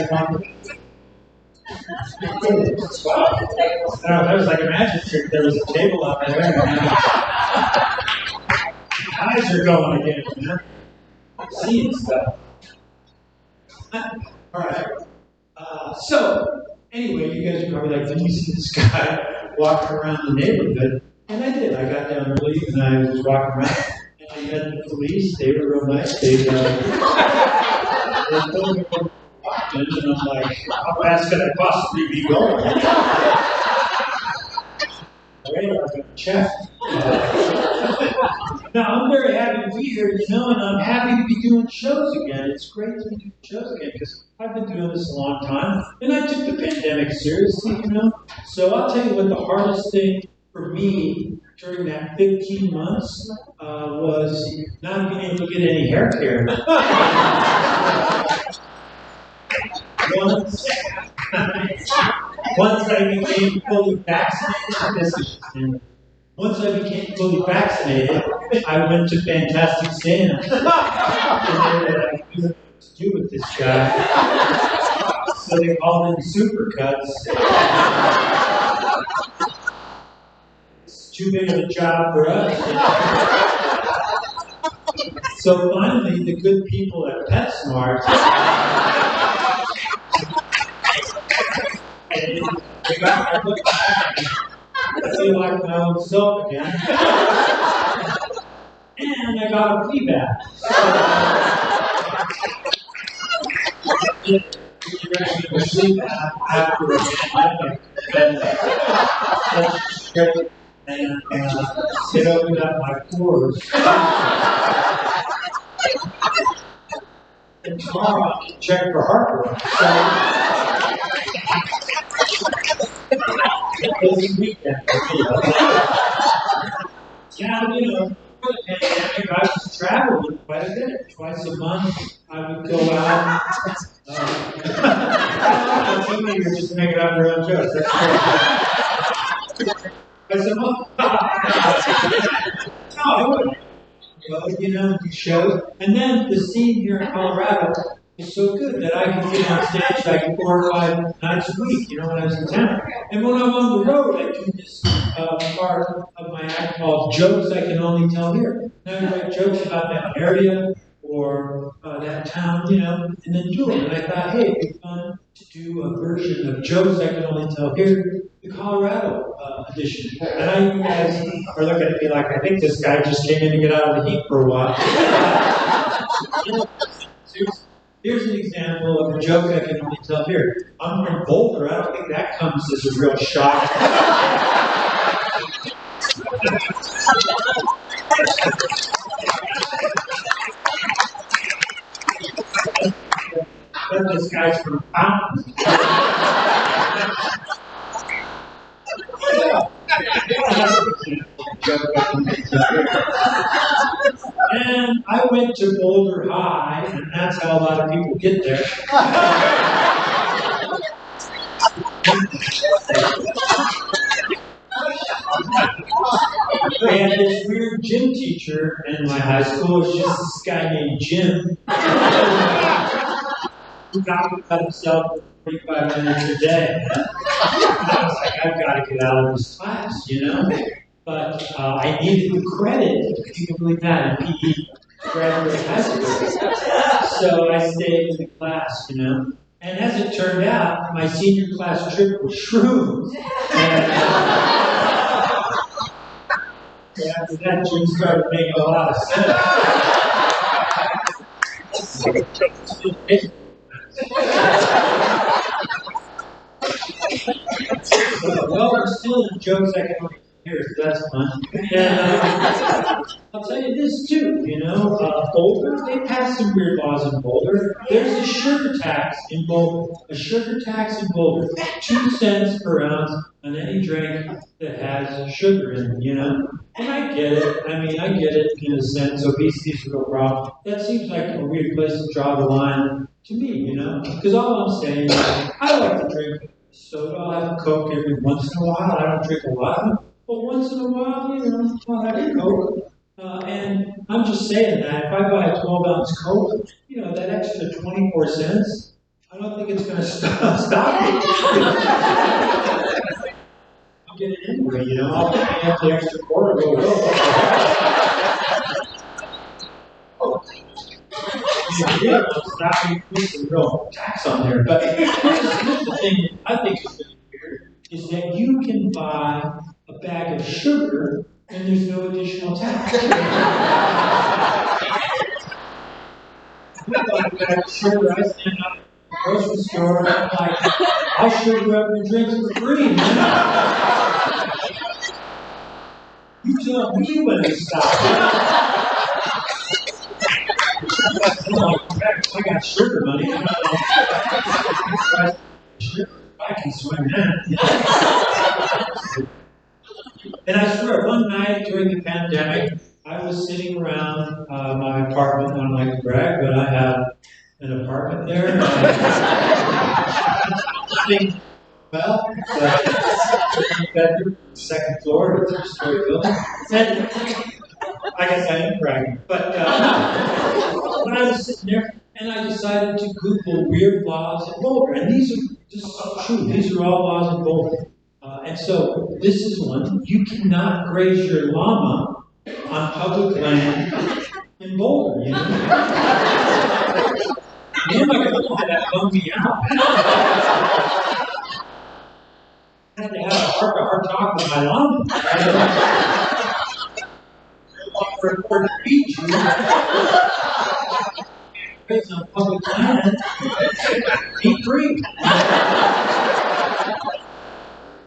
that was like a magic trick. There was a table out there. Eyes are going again. seeing stuff. All right. So, anyway, you guys are probably like, did you see this guy walking around the neighborhood? And I did. I got down to leave and I was walking around. And I met the police. They were real nice. They told me where and I'm like, how fast could I possibly be going? Wait, I'm going to check. Now, I'm very happy to be here, you know, and I'm happy to be doing shows again. It's great to be doing shows again because I've been doing this a long time, and I took the pandemic seriously, you know. So I'll tell you what the hardest thing for me during that 15 months was not being able to get any hair care. Once I became fully vaccinated, I went to Fantastic Santa. And they were like, "You don't know what to do with this guy." So they called in supercuts. It's too big of a job for us. So finally, the good people at PetSmart I feel like my own self again. And I got a flea bag. After a pandemic, and it opened up my pores. And tomorrow I can check for heartworm. This weekend. Yeah, you know, for the pandemic, I was traveling quite a bit. Twice a month, I would go out. Some of you are just making up your own jokes. That's great. Twice a month. No, I wouldn't. Well, you know, do shows. And then the scene here in Colorado is so good that I can get on stage like 4 or 5 nights a week, you know, when I was in town. And when I'm on the road, I do this part of my act called Jokes I Can Only Tell Here. And I write jokes about that area or that town, you know, and then do them. And I thought, hey, it'd be fun to do a version of Jokes I Can Only Tell Here, the Colorado edition. And I, you guys are looking at me like, I think this guy just came in to get out of the heat for a while. Here's an example of a joke I can only tell here. I'm from Boulder. I don't think that comes as a real shock. But this guy's from Fountain. And I went to Boulder High, and that's how a lot of people get there. We had this weird gym teacher in my high school. It was just this guy named Jim who got himself 45 minutes a day. I was like, I've got to get out of this class, you know? But I needed the credit, if you can believe that, in PE to graduate high school. So I stayed in the class, you know? And as it turned out, my senior class trip was shrooms. And after that, Jim started making a lot of sense. Well, we're still in jokes I can only hear, so that's fun. And I'll tell you this too, you know, Boulder, they passed some weird laws in Boulder. There's a sugar tax in Boulder. A sugar tax in Boulder, 2 cents per ounce on any drink that has sugar in it, you know? And I get it. I mean, I get it in a sense. Obesity is a real problem. That seems like a weird place to draw the line to me, you know? Because all I'm saying is, I like to drink soda. I'll have a Coke every once in a while. I don't drink a lot of it. But once in a while, you know, I'll have a Coke. And I'm just saying that if I buy a 12-ounce Coke, you know, that extra 24 cents, I don't think it's going to stop me. I'll get it anyway, you know. I'll pay up the extra quarter. if you did, I'll stop and put some real tax on there. But here's the thing that I think is really weird, is that you can buy a bag of sugar and there's no additional tax. I buy a bag of sugar, I stand up at the grocery store, and I'm like, I'll sugar up your drinks for free, man. You tell me when to stop. I got sugar money. I can swing that. And I swear, one night during the pandemic, I was sitting around my apartment. I don't like to brag, but I have an apartment there. Well, bedroom, second floor, with a three-story building. And I guess I am bragging. But when I was sitting there, and I decided to Google weird laws in Boulder. And these are just true. These are all laws in Boulder. And so this is one. You cannot graze your llama on public land in Boulder, you know? Man, I don't know how that bummed me out. I had to have a heart-to-heart talk with my llama. For to feed you, graze on public land, be free.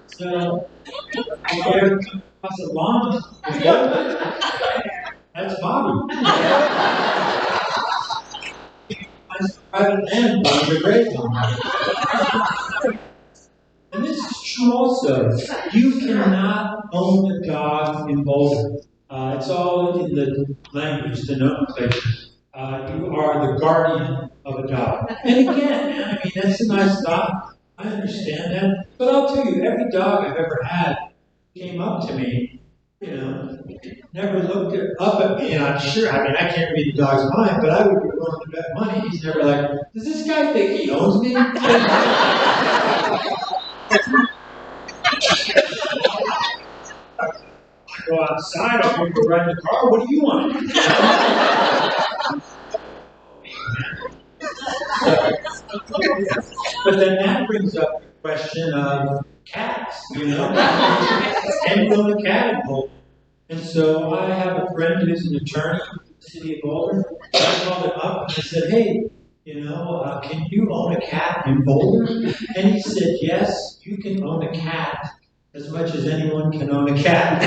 So, if I ever come across a llama in Boulder, that's Bobby. That's private land on the graze on. And this is true also. You cannot own a dog in Boulder. It's all in the language, the nomenclature. You are the guardian of a dog. And again, man, I mean, that's a nice dog. I understand that. But I'll tell you, every dog I've ever had came up to me, you know, never looked up at me, and I'm sure, I mean, I can't read the dog's mind, but I would be willing to bet money. He's never like, does this guy think he owns me? Go outside, I'm going to go ride in the car. What do you want? But then that brings up the question of cats, you know? Can you own a cat in Boulder? And so I have a friend who's an attorney in the city of Boulder. I called him up and I said, hey, you know, can you own a cat in Boulder? And he said, yes, you can own a cat as much as anyone can own a cat.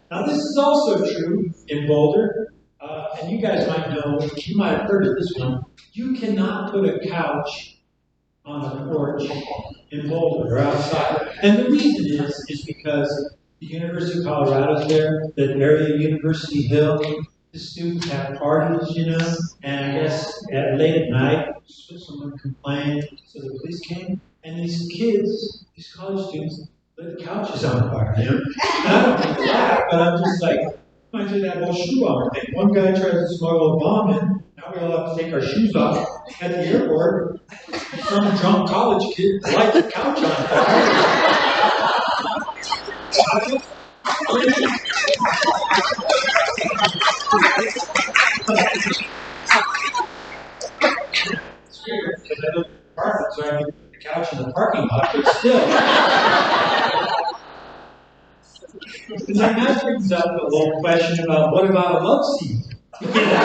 Now, this is also true in Boulder, and you guys might know, you might have heard of this one. You cannot put a couch on a porch in Boulder or outside. And the reason is because the University of Colorado's there, that area, University Hill, the students have parties, you know, and I guess late at night, someone complained, so the police came, and these kids, these college students, lit the couches on fire, you know? And I don't think that, but I'm just like, I do that whole shoe bomber thing. One guy tries to smuggle a bomb in, now we all have to take our shoes off at the airport. Some drunk college kid light the couch on fire. Because I live in an apartment, so I can put the couch in the parking lot, but still. And then that brings up the whole question about what about a love scene? You know?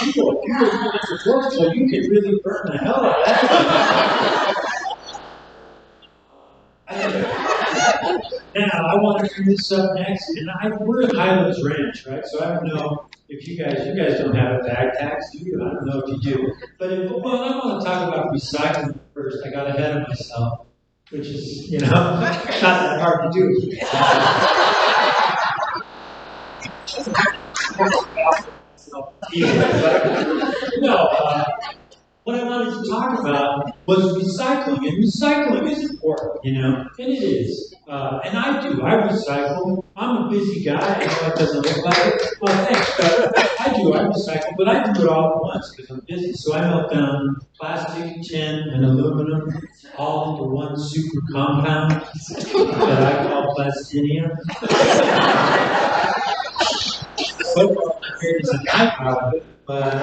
People to work, so you can really burn the hell out of that. Now, I want to bring this up next, and we're in Highlands Ranch, right? So I don't know if you guys don't have a bag tax, do you? I don't know if you do. But I want to talk about recycling first. I got ahead of myself, which is, you know, not that hard to do. What I wanted to talk about was recycling, and recycling is important, you know, and it is. And I recycle. I'm a busy guy. I know it doesn't look like it. Well, thanks, but I I recycle, but I do it all at once because I'm busy. So I melt down plastic, tin, and aluminum all into one super compound that I call plastinium. So far, I'm here as an icon, but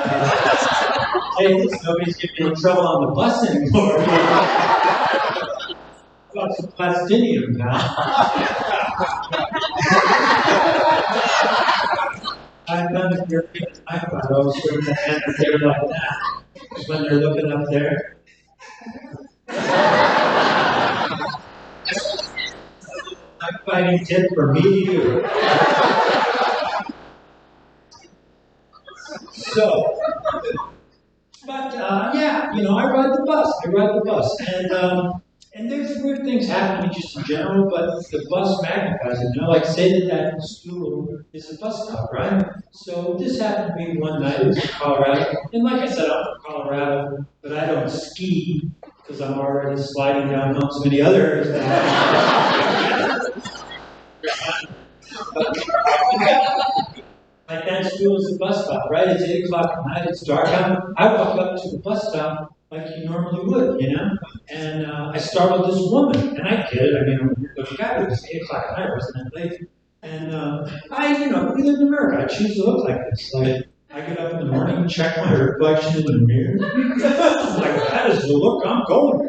hey, nobody's giving me trouble on the bus anymore. Got some plastinium now. I've done it here. I've always sort of the hand there like that. When they're looking up there. I'm fighting tip for me to you. So, but yeah, I ride the bus. And there's weird things happen to me just in general, but the bus magnifies it. Like say that school is a bus stop, right? So this happened to me one night. It was in Colorado, and like I said, I'm from Colorado, but I don't ski because I'm already sliding down so many other areas. Like that school is a bus stop, right? It's 8 o'clock at night, it's dark out. I walk up to the bus stop like you normally would, And I startled this woman, and I get it. I mean, but you got it. It's 8 o'clock at night, wasn't that late? And we live in America. I choose to look like this. Like, I get up in the morning, check my reflection in the mirror. I'm like, that is the look I'm going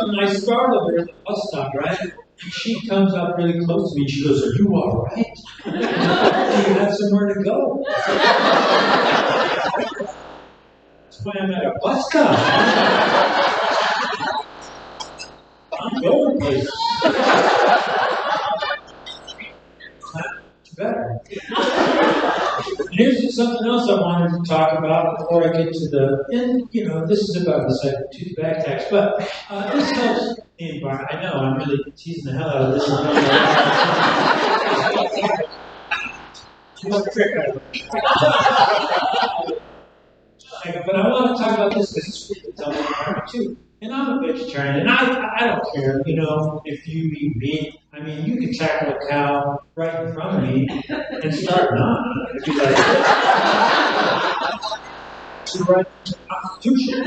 And I startled her at the bus stop, right? And she comes up really close to me and she goes, "Are you all right? Do you have somewhere to go?" That's why I'm at a bus stop. I'm going places. Better. And here's something else I wanted to talk about before I get to this is about the tooth bag tax, but this helps the environment. I know I'm really teasing the hell out of this. But I want to talk about this because it's really helps the environment too. And I'm a vegetarian, and I don't care, if you eat meat. I mean, you can tackle a cow right in front of me and start gnawing. It'd be like, to write the Constitution.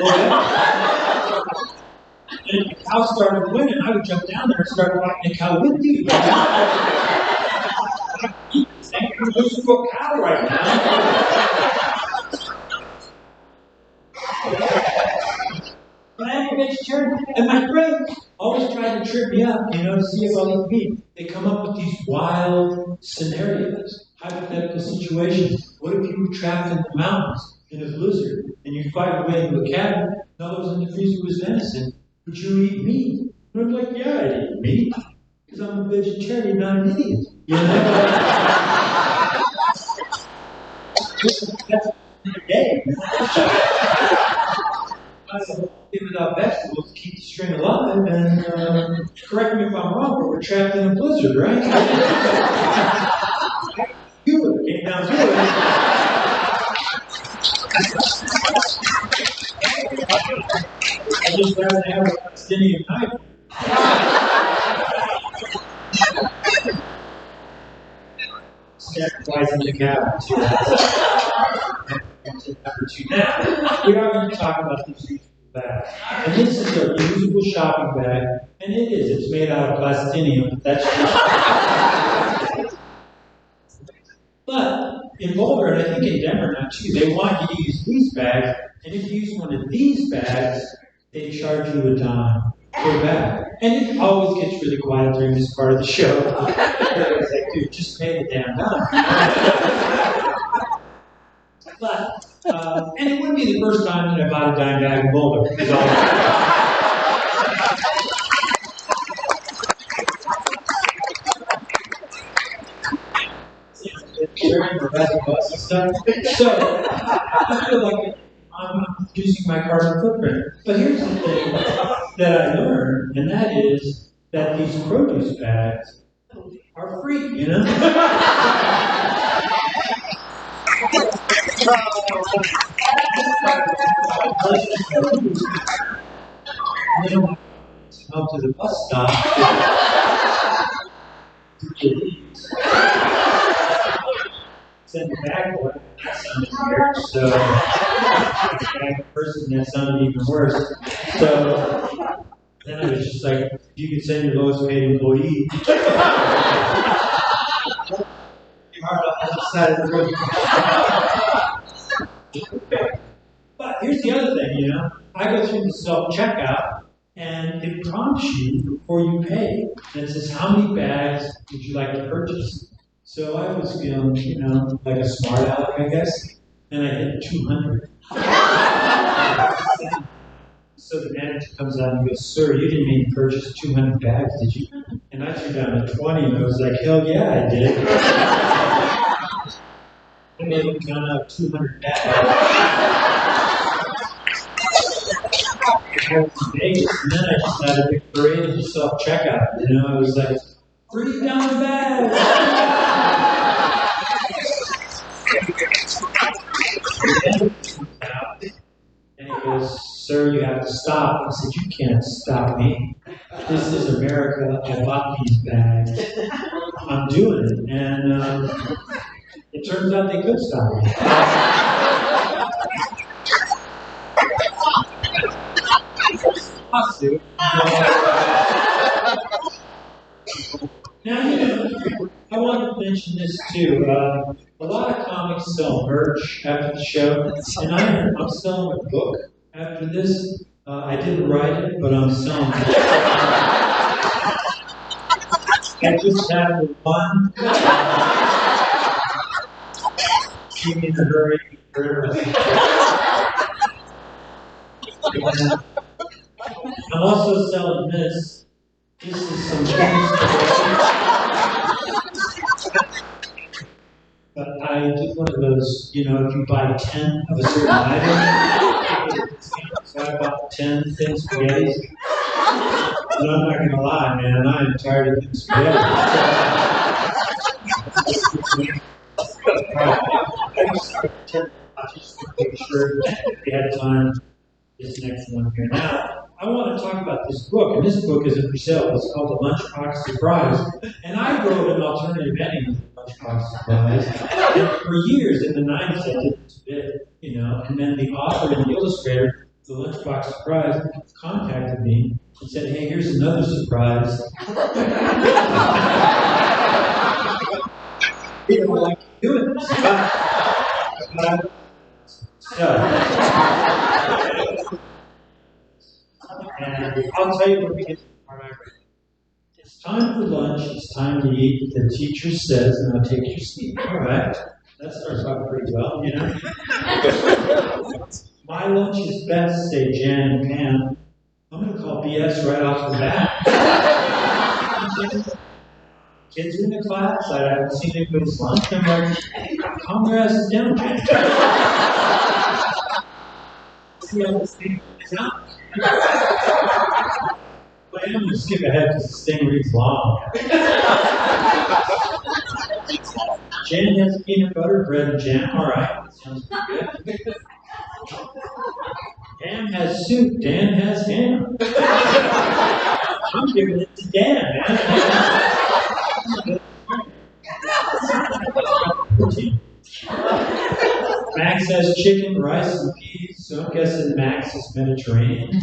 And if the cow started winning, I would jump down there and start fighting the cow with you. I'm losing to a cow right now. But I'm a vegetarian, and my friends always try to trip me up, to see if I'll eat meat. They come up with these wild scenarios, hypothetical situations. What if you were trapped in the mountains in a blizzard, and you fight your way into a cabin, and all those in the freezer was venison? Would you eat meat? And I'm like, yeah, I'd eat meat, because I'm a vegetarian, not an idiot. That's the day. Without vegetables to keep the string alive, and correct me if I'm wrong, but we're trapped in a blizzard, right? You came down to it. I just rather have a Palestinian night. Sacrificing the cow. Number 2 now. We are going to talk about these reusable bags. And this is a reusable shopping bag, and it's made out of plastinium. That's just But in Boulder, and I think in Denver now too, they want you to use these bags, and if you use one of these bags, they charge you $10 per bag. And it always gets really quiet during this part of the show. It's like, dude, just pay the damn $10. But, and it wouldn't be the first time that I bought a dime bag in Boulder. So, I feel like I'm reducing my carbon footprint. But here's the thing that I learned, and that is that these produce bags are free, And then come to the bus stop. Send the bag boy. That sounded weird. So bag person, that sounded even worse. So then I was just like, if you could send your lowest paid employee. Hard on the other side of the room. But here's the other thing, you know. I go through the self-checkout, and it prompts you before you pay. And it says, how many bags would you like to purchase? So I was feeling, you know, like a smart aleck, I guess. And I hit 200. So the manager comes out and goes, sir, you didn't mean to purchase 200 bags, did you? And I threw down to 20, and I was like, hell yeah, I did. I made him count out 200 bags. I was in Vegas, and then I just had a big parade of self-checkout. You know, I was like, $3 bags! And he goes, sir, you have to stop. I said, you can't stop me. This is America. I bought these bags. I'm doing it. And it turns out they could stop me. Lawsuit. Now, you know, I want to mention this too. A lot of comics sell merch after the show, and I'm selling a book after this. I didn't write it, but I'm selling it. I just have the one. See me in a hurry. And I'm also selling this. This is some things. But I did one of those, you know, if you buy 10 of a certain item, so I bought 10 thin spaghettis. And I'm not going to lie, man, I am tired of thin spaghetti. I just want to make sure if you had time, this next one here. Now, I want to talk about this book, and this book isn't for sale. It's called The Lunchbox Surprise. And I wrote an alternative ending to The Lunchbox Surprise. And for years, in the 90s, I did this bit, you know, and then the author and the illustrator of The Lunchbox Surprise contacted me and said, hey, here's another surprise. You know, like doing this. And I'll tell you when we get to the part I read. It's time for lunch, it's time to eat. The teacher says, now take your seat. All right. That starts off pretty well, you know. My lunch is best, say Jan and Pam. I'm going to call BS right off the bat. Kids in the class, I haven't seen anybody's lunch. I'm like, calm your asses down, Jan. See how this thing is out. But I'm going to skip ahead because this thing reads long. Jan has peanut butter, bread, and jam. All right, that sounds pretty good. Pam has soup. Dan has ham. I'm giving it to Dan, man. Max has chicken, rice, and peas, so I'm guessing Max is Mediterranean.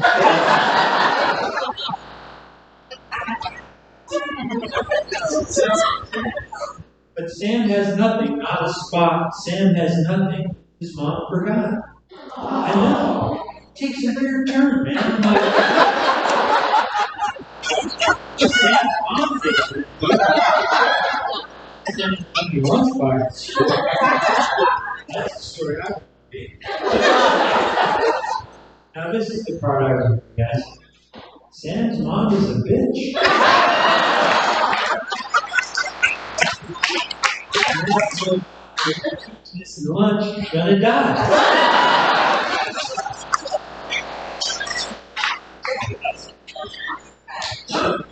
But Sam has nothing, not a spot. Sam has nothing. His mom forgot. I know. It takes a weird turn, man. I'm like, Sam's mom takes it. And then he lunchbox. That's the story I would be. Now this is the part I remember, guys. Sam's mom is a bitch. This is lunch, you're gonna die.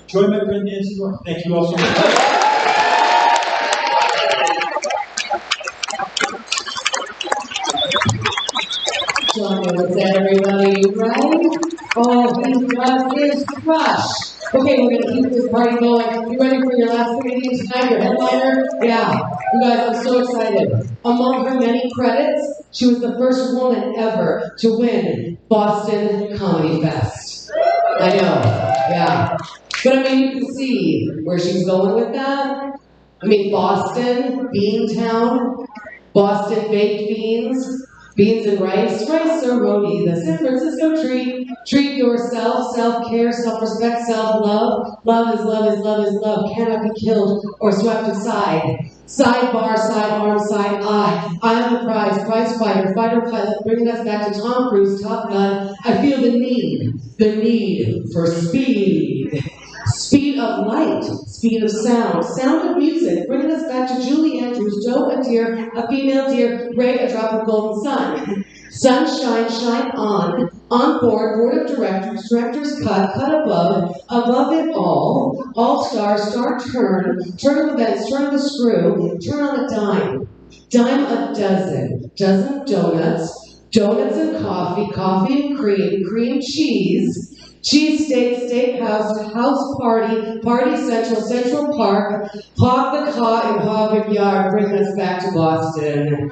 Enjoy my friend Nancy North. Thank you all so much. with everybody, right? Oh, he does his crush. Okay, we're gonna keep this party going. You ready for your last comedian tonight, your headliner? Yeah. You guys, I'm so excited. Among her many credits, she was the first woman ever to win Boston Comedy Fest. I know, yeah. But I mean, you can see where she's going with that. I mean, Boston, Beantown, Boston baked beans, beans and rice ceremony, the San Francisco treat. Treat yourself, self-care, self-respect, self-love. Love is love is love is love, cannot be killed or swept aside. Sidebar, sidearm, side eye. I am the prize fighter, fighter pilot, bringing us back to Tom Cruise, Top Gun. I feel the need for speed. Speed of light, speed of sound, sound of music, bringing us back to Julie Andrews, Joe a deer, a female deer, Ray a drop of golden sun. Sunshine, shine on board of directors, director's cut above it all star, turn of events, turn of the screw, turn on a dime a dozen donuts, donuts and coffee and cream cheese, cheesesteak, steakhouse, house party central park, hog the car in Harvard Yard, bringing us back to Boston.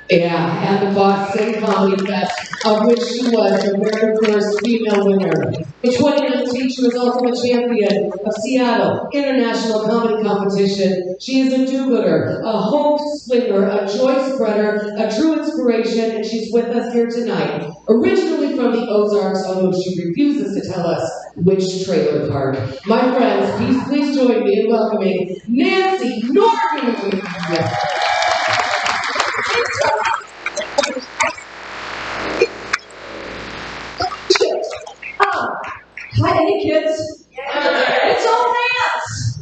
Yeah, and the Boston Comedy Fest, of which she was the very first female winner. In 2019, she was also a champion of Seattle International Comedy Competition. She is a do-gooder, a hope slinger, a joy spreader, a true inspiration, and she's with us here tonight. Originally from the Ozarks, although she refuses to tell us which trailer park. My friends, please join me in welcoming Nancy Norton. Hi, hey kids. It's all dance.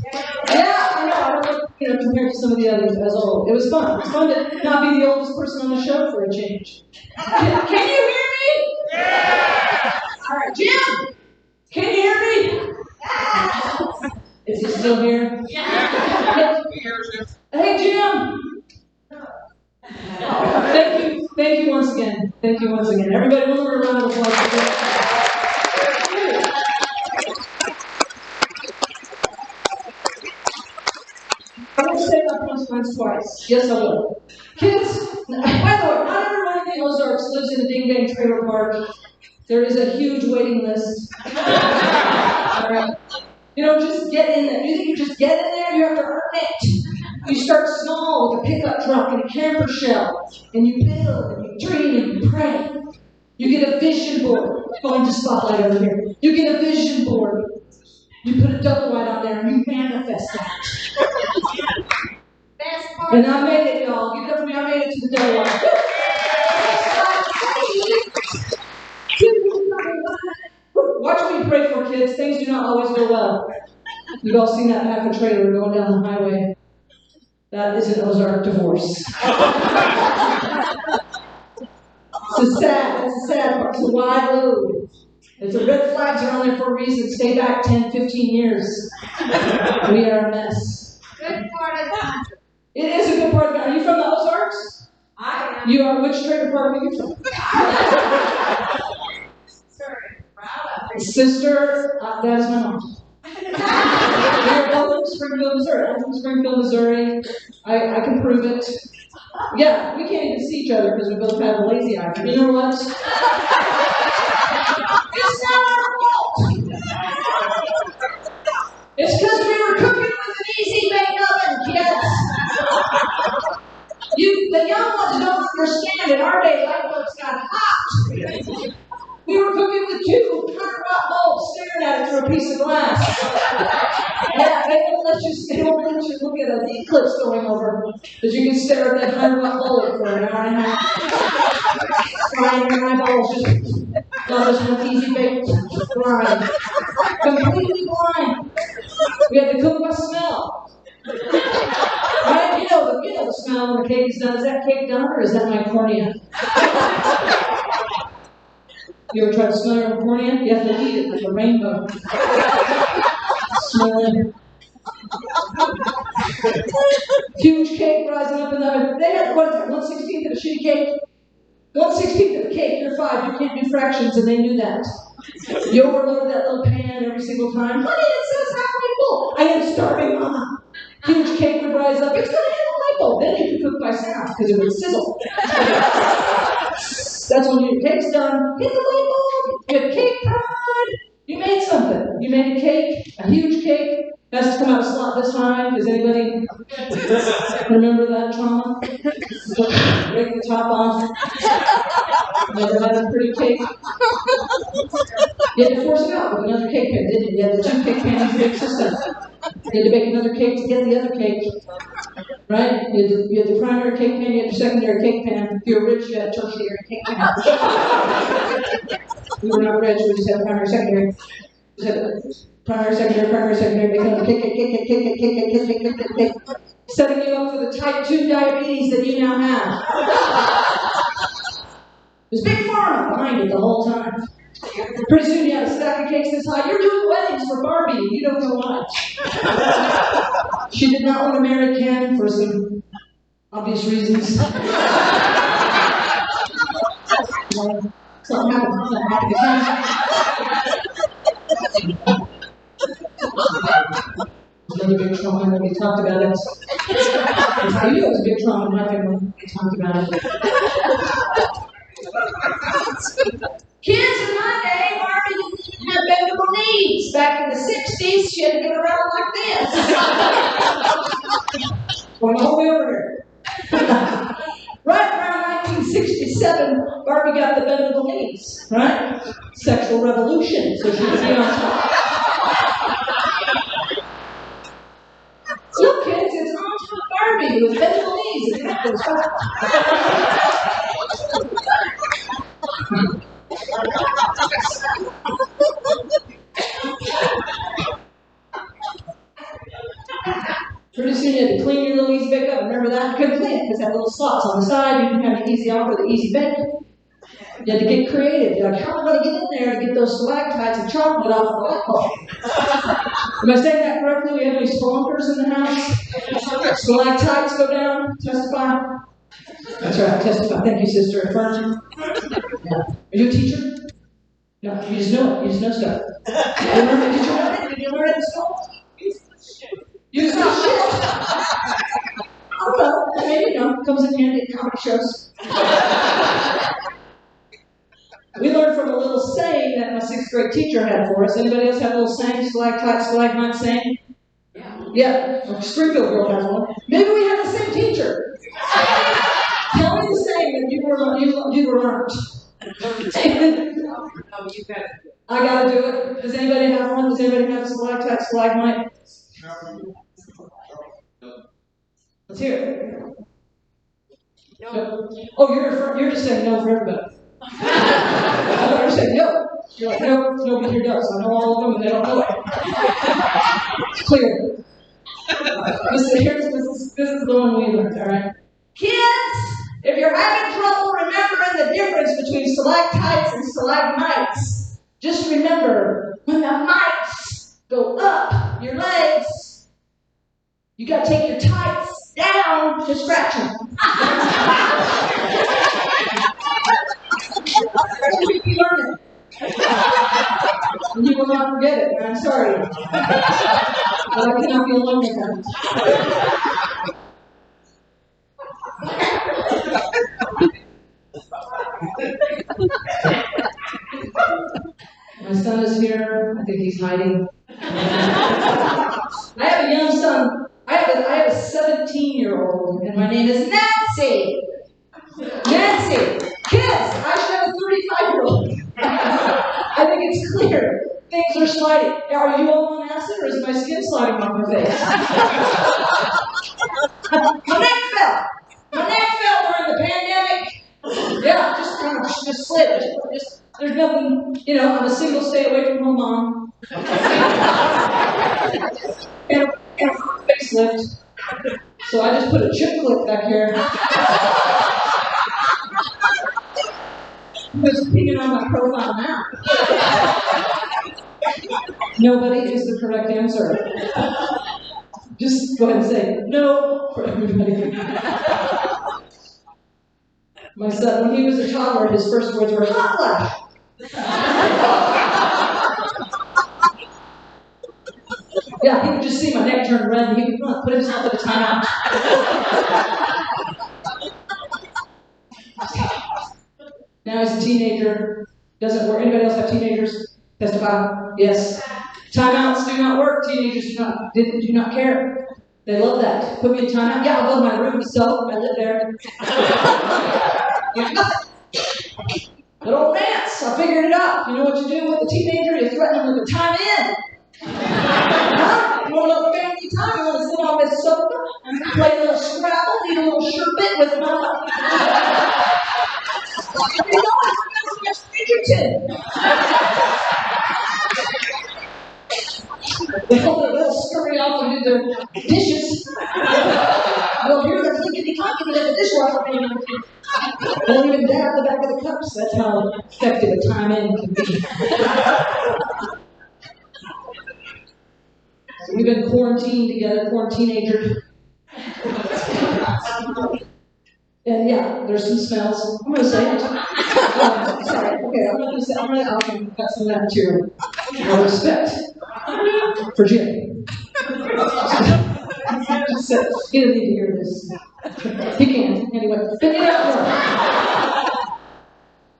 Yeah, I know. I don't know, compared to some of the others as old. It was fun. It's fun to not be the oldest person on the show for a change. Can you hear me? Yeah. All right, Jim. Can you hear me? Is he still here? Yeah. Hey, Jim. Thank you once again. Thank you once again. Everybody, one more round of applause. I won't say that once twice. Yes, I will. Kids, by the way, not everyone in the Ozarks lives in a ding-dang trailer park. There is a huge waiting list. All right. Just get in there. You think you just get in there? You have to earn it. You start small with a pickup truck and a camper shell, and you build, and you dream, and you pray. You get a vision board. Going to spotlight over here. You get a vision board. You put a double wide on there, and you manifest that. And I made it, y'all. Give it up for me. I made it to the double wide. Watch me pray for kids. Things do not always go well. You've all seen that pack of trailer going down the highway. That is an Ozark divorce. It's a sad part. It's a wide load. It's a red flags are on there for a reason. Stay back 10, 15 years. We are a mess. Good part of the country. It is a good part of the country. Are you from the Ozarks? I am. You are. Which trailer park are you from? Sister, that is my mom. We're both from Springfield, Missouri. I'm from Springfield, Missouri. I can prove it. Yeah, we can't even see each other because we both have a lazy eye. But you know what? It's not our fault. It's because we were cooking with an easy bake oven, kids. The young ones don't understand. In our day, light bulbs got hot. We were cooking with 200-watt bulbs, staring at it through a piece of glass. Yeah, they won't let you look at an eclipse going over, because you can stare at that 100-watt bulb for an hour and a half. Frying your eyeballs, just love us with easy bake, blind. Completely blind. We had to cook by smell. Right? You know the smell when the cake is done. Is that cake done, or is that my cornea? You ever try to smell your cornea? You have to eat it like a rainbow. Smell it. Huge cake rising up in the oven. They had, what is that, 1/16 of a shitty cake? 1/16 of a cake, you're 5, you can't do fractions, and they knew that. You overload that little pan every single time. Honey, it says halfway full. I am starving, Mama. Huge cake would rise up. It's going to hit the light bulb. Then you can cook by sound because it would sizzle. That's when your cake's done. Hit the light bulb. You have cake pride. You made something. You made a cake, a huge cake. Has to come out of slot this time. Does anybody remember that trauma? Break the top off. Never had a pretty cake. You had to force it out with another cake pan, didn't you? You had the 2 cake pans big system. You had to bake another cake to get the other cake. Right? You had the primary cake pan, you had your secondary cake pan. If you were rich, you had a tertiary cake pan. We were not rich, we just had primary, secondary. We just had primary, secondary, make another cake. Setting you up for the type 2 diabetes that you now have. There's big pharma behind it the whole time. Pretty soon you have a stack of cakes this high. You're doing weddings for Barbie, and you don't know why. She did not want to marry Ken for some obvious reasons. Something happened. Another big trauma when we talked about it. I knew it was a big trauma when we talked about it. Kids in my day, Barbie didn't have bendable knees. Back in the 60s, she had to get around like this. Going all the way over here. Right around 1967, Barbie got the bendable knees, right? Sexual revolution, so she could be on top. Look, kids, it's on top Barbie with bendable knees. It's not those Pretty soon you had to clean your little easy bake oven. Remember that? You couldn't clean it because it had little slots on the side. You didn't have an easy off or the easy bake. You had to get creative. You're like, how am I going to get in there to get those stalactites of chocolate off the light bulb? Am I saying that correctly? We have any spelunkers in the house? Stalactites go down? Testify? That's right, testify. Thank you, sister. Affirm. Yeah. Are you a teacher? No, you just know it. You just know stuff. Did you learn it? Did you learn it in school? You just know shit. Oh, well, maybe comes in handy at comedy shows. We learned from a little saying that my 6th grade teacher had for us. Anybody else have a little saying, stalactite, stalagmite saying? Yeah. Springfield girl has one. Maybe we have the same teacher. Tell me the saying that you were learned. I gotta do it. Does anybody have one? Does anybody have a stalactite, stalagmite? Let's hear it. No. Oh, you're just saying no for everybody. I thought you were saying no. You're like, no, nobody here does. I know all of them and they don't know it. It's clear. This is the one we learned, all right? Kids, if you're having trouble remembering the difference between stalactites and stalagmites, just remember, when the mites go up your legs, you got to take your tights down to scratch them. You learn it. And you will not forget it. I'm sorry. But I cannot be alone with them. My son is here. I think he's hiding. I have a young son. I have a 17-year-old, and my name is Nancy. Nancy. Kids, I should have a 35-year-old. I think it's clear. Things are sliding. Are you all on acid, or is my skin sliding off my face? My neck fell. My neck fell during the pandemic. Yeah, just kind of just slid. There's nothing, I'm a single stay away from home mom. and a facelift. So I just put a chip clip back here. Who's picking on my profile now? Nobody is the correct answer. Just go ahead and say no for everybody. My son, when he was a toddler, his first words were hot flash. Yeah, he would just see my neck turn red and he would put himself in a timeout. Now he's a teenager. Doesn't work. Anybody else have teenagers? Testify. Yes. Timeouts do not work. Teenagers do not care. They love that. Put me in timeout. Yeah, I'll go to my room. So I live there. Good old dance. I figured it out. You know what you do with a teenager? You threaten them with a time in. Huh? You want a little family time? You want to sit on this sofa and play a little Scrabble, eat a little sherbet with mama? You know, it's Bridgerton. They'll scurry off and do their dishes. You'll hear the clickety-clackety of the dishwasher being emptied. They'll even dab the back of the cups. That's how effective a time in can be. So we've been quarantined together, quarantinagers. And yeah, there's some smells. I'm going to say it. Sorry, okay, I'm not going to say, I'm going to cut some of that material. Out of respect for Jim. He doesn't need to hear this. He can't, anyway. But yeah,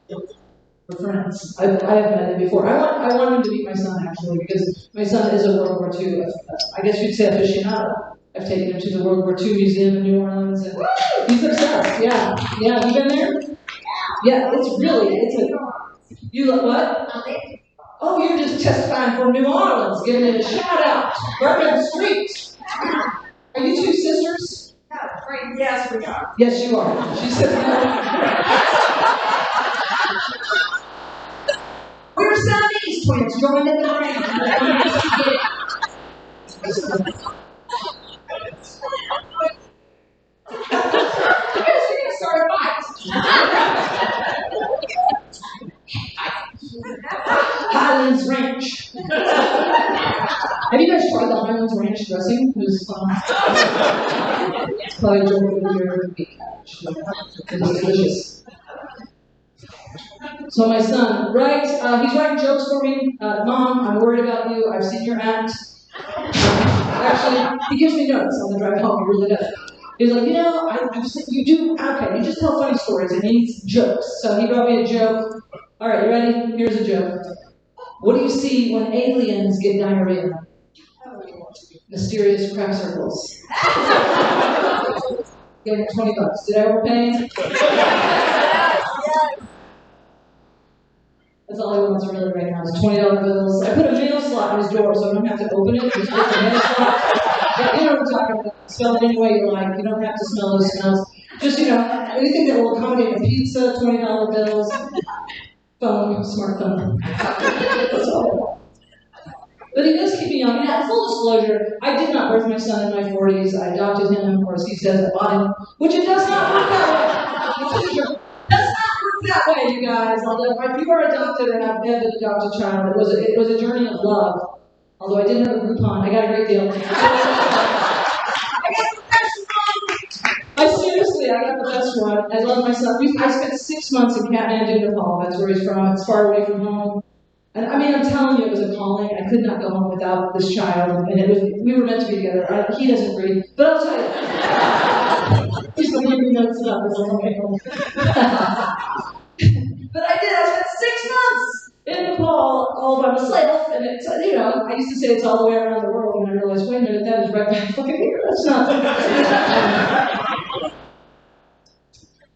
we're friends. I have met him before. I want him to meet my son, actually, because my son is a World War II, I guess you'd say aficionado. I've taken him to the World War II Museum in New Orleans, and he's obsessed. Yeah, you been there? Yeah, it's a. You look what? Oh, you're just testifying from New Orleans, giving it a shout out. Bourbon Street. Are you two sisters? No, yes, we are. Yes, you are. She said no. We're Siamese twins joined in the ring. Because you're gonna start a fight. Highlands Ranch. Have you guys tried the Highlands Ranch dressing? It was fun. It's probably a joke of the year of the week, actually. It was delicious. So my son, he's writing jokes for me. Mom, I'm worried about you. I've seen your act. Actually, he gives me notes on the drive home. He really does. He's like, you do, okay, you just tell funny stories and he needs jokes. So he wrote me a joke. All right, you ready? Here's a joke. What do you see when aliens get diarrhea? Mysterious crab circles. Give him $20. Did I overpay? That's all he wants really right now is $20 bills. I put a mail slot in his door so I don't have to open it. Just get the mail slot. Yeah, you know what I'm talking about. Smell it any way you like. You don't have to smell those smells. Just, anything that will accommodate a pizza, $20 bills, phone, smartphone. That's all I want. But he does keep me young. Yeah, full disclosure, I did not birth my son in my 40s. I adopted him, or as he says, I bought him, which it does not work that way. Does not work that way, you guys. Although if you are adopted or have an adopted child, it was a journey of love. Although I didn't have a Groupon, I got a great deal. I got the best one. I love my son. I spent 6 months in Kathmandu, Nepal. That's where he's from. It's far away from home. And I mean, I'm telling you, it was a calling. I could not go home without this child. And we were meant to be together. He doesn't agree. But I'll tell you. He's going to give me notes about this on the way home. But I did. I spent 6 months in Nepal all by myself. And it's, I used to say it's all the way around the world. And I realized, wait a minute, that is right back fucking here. That's not.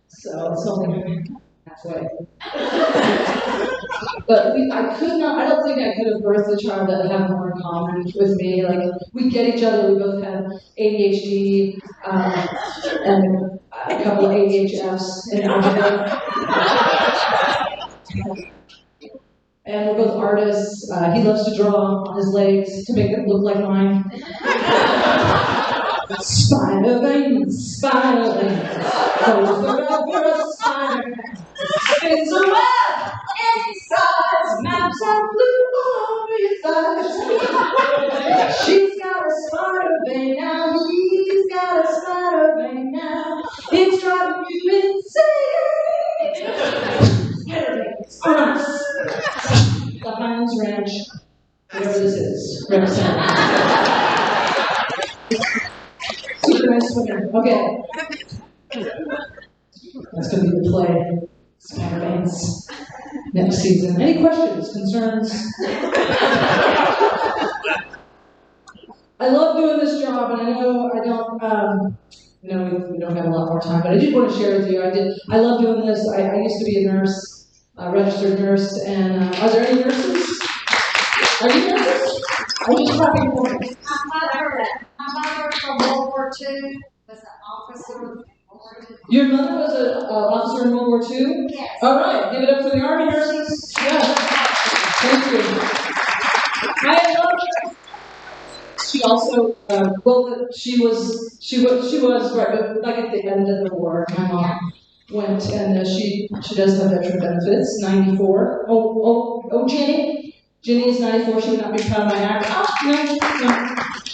So it's only halfway. But I don't think I could have birthed a child that would have more in common with me. Like, we get each other, we both have ADHD, and a couple of ADHFs in algebra. And we're both artists. He loves to draw on his legs to make them look like mine. Spider veins, both are over a spider. Spins a web, any size, maps are blue on his eyes. She's got a spider vein now, he's got a spider vein now. It's driving you insane. winner. Okay. That's going to be the play. Spider-Man's next season. Any questions, concerns? I love doing this job, and I know I don't. We don't have a lot more time, but I did want to share with you. I love doing this. I used to be a nurse, a registered nurse, and are there any nurses? Are you nurses? Are you clapping for me? My mother from World War II was an officer in World War II. Your mother was an officer in World War II? Yes. All right, give it up for the Army nurses. Yeah. Thank you. I love her. She also, she was right, but like at the end of the war, my mom went, and she does have veteran benefits, 94. Jenny is 94, she would not be proud of my act.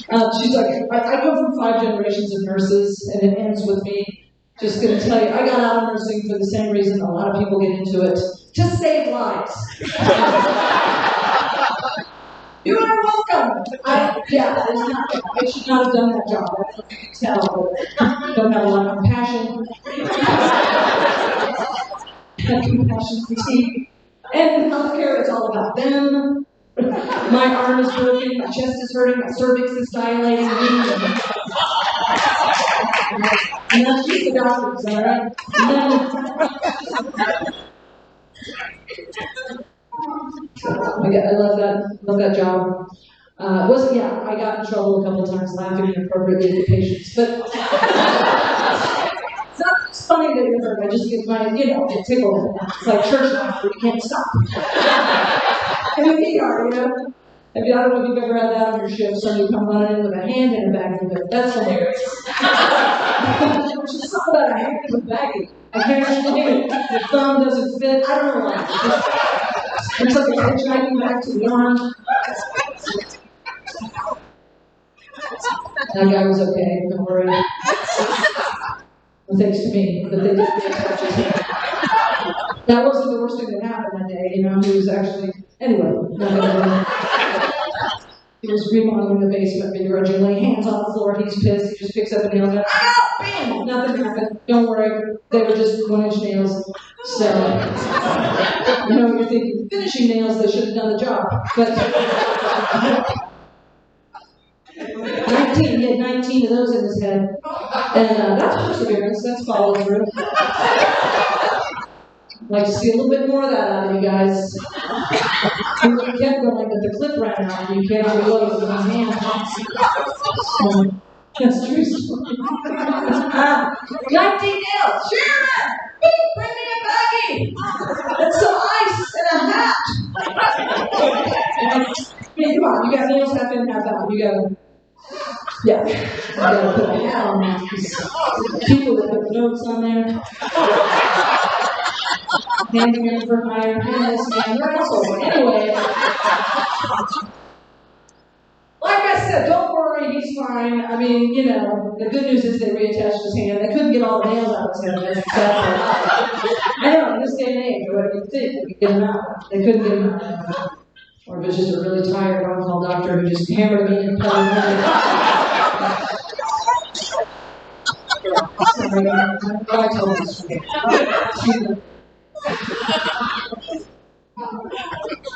No. She's like, I come from 5 generations of nurses, and it ends with me just going to tell you, I got out of nursing for the same reason a lot of people get into it, to save lives. You are welcome. I should not have done that job. I don't know if you can tell, but I don't have a lot of compassion. Compassion fatigue. And healthcare, it's all about them. My arm is broken, my chest is hurting, my cervix is dilating. And that's just the doctors, all right? I love that job. I got in trouble a couple of times laughing inappropriately at the patients, but it's funny that you're hurt. I just get my, get tickled. It's like church laughter, you can't stop. And the ER, I don't know if you've ever had that on your shift, somebody come running in with a hand in a bag of it. That's hilarious. There's something about a hand in a bag. A hand in the thumb doesn't fit. I don't know why. It's like a hitchhiking back to the arm. That guy was okay, don't worry. Well, thanks to me, but they did attach his hand. That wasn't the worst thing that happened that day, he was actually, anyway, he was remodeling the basement begrudgingly, hands on the floor, he's pissed, he just picks up a nail and goes, bam! Nothing happened, don't worry, they were just 1-inch nails. So, you're thinking, finishing nails, they should have done the job. But 19, he had 19 of those in his head. And that's perseverance, that's follow through. I'd like to see a little bit more of that out of you guys. You kept going, but the clip ran out, and you can't reload with one hand. That's true story. 19 nails! Chairman! Bring me a baggie! And some ice and a hat! Come on, you got nails half in, half out. You gotta put a hat on that. People that have notes on there. Handing in for hire, and this man, they're assholes. Anyway, like I said, don't worry, he's fine. I mean, the good news is they reattached his hand. They couldn't get all the nails out of his hand. Exactly. I know, in this day and age, what do you think? They could get them out. They couldn't get them out. Or if it's just a really tired on-call doctor who just hammered me and put him Sorry, I told this.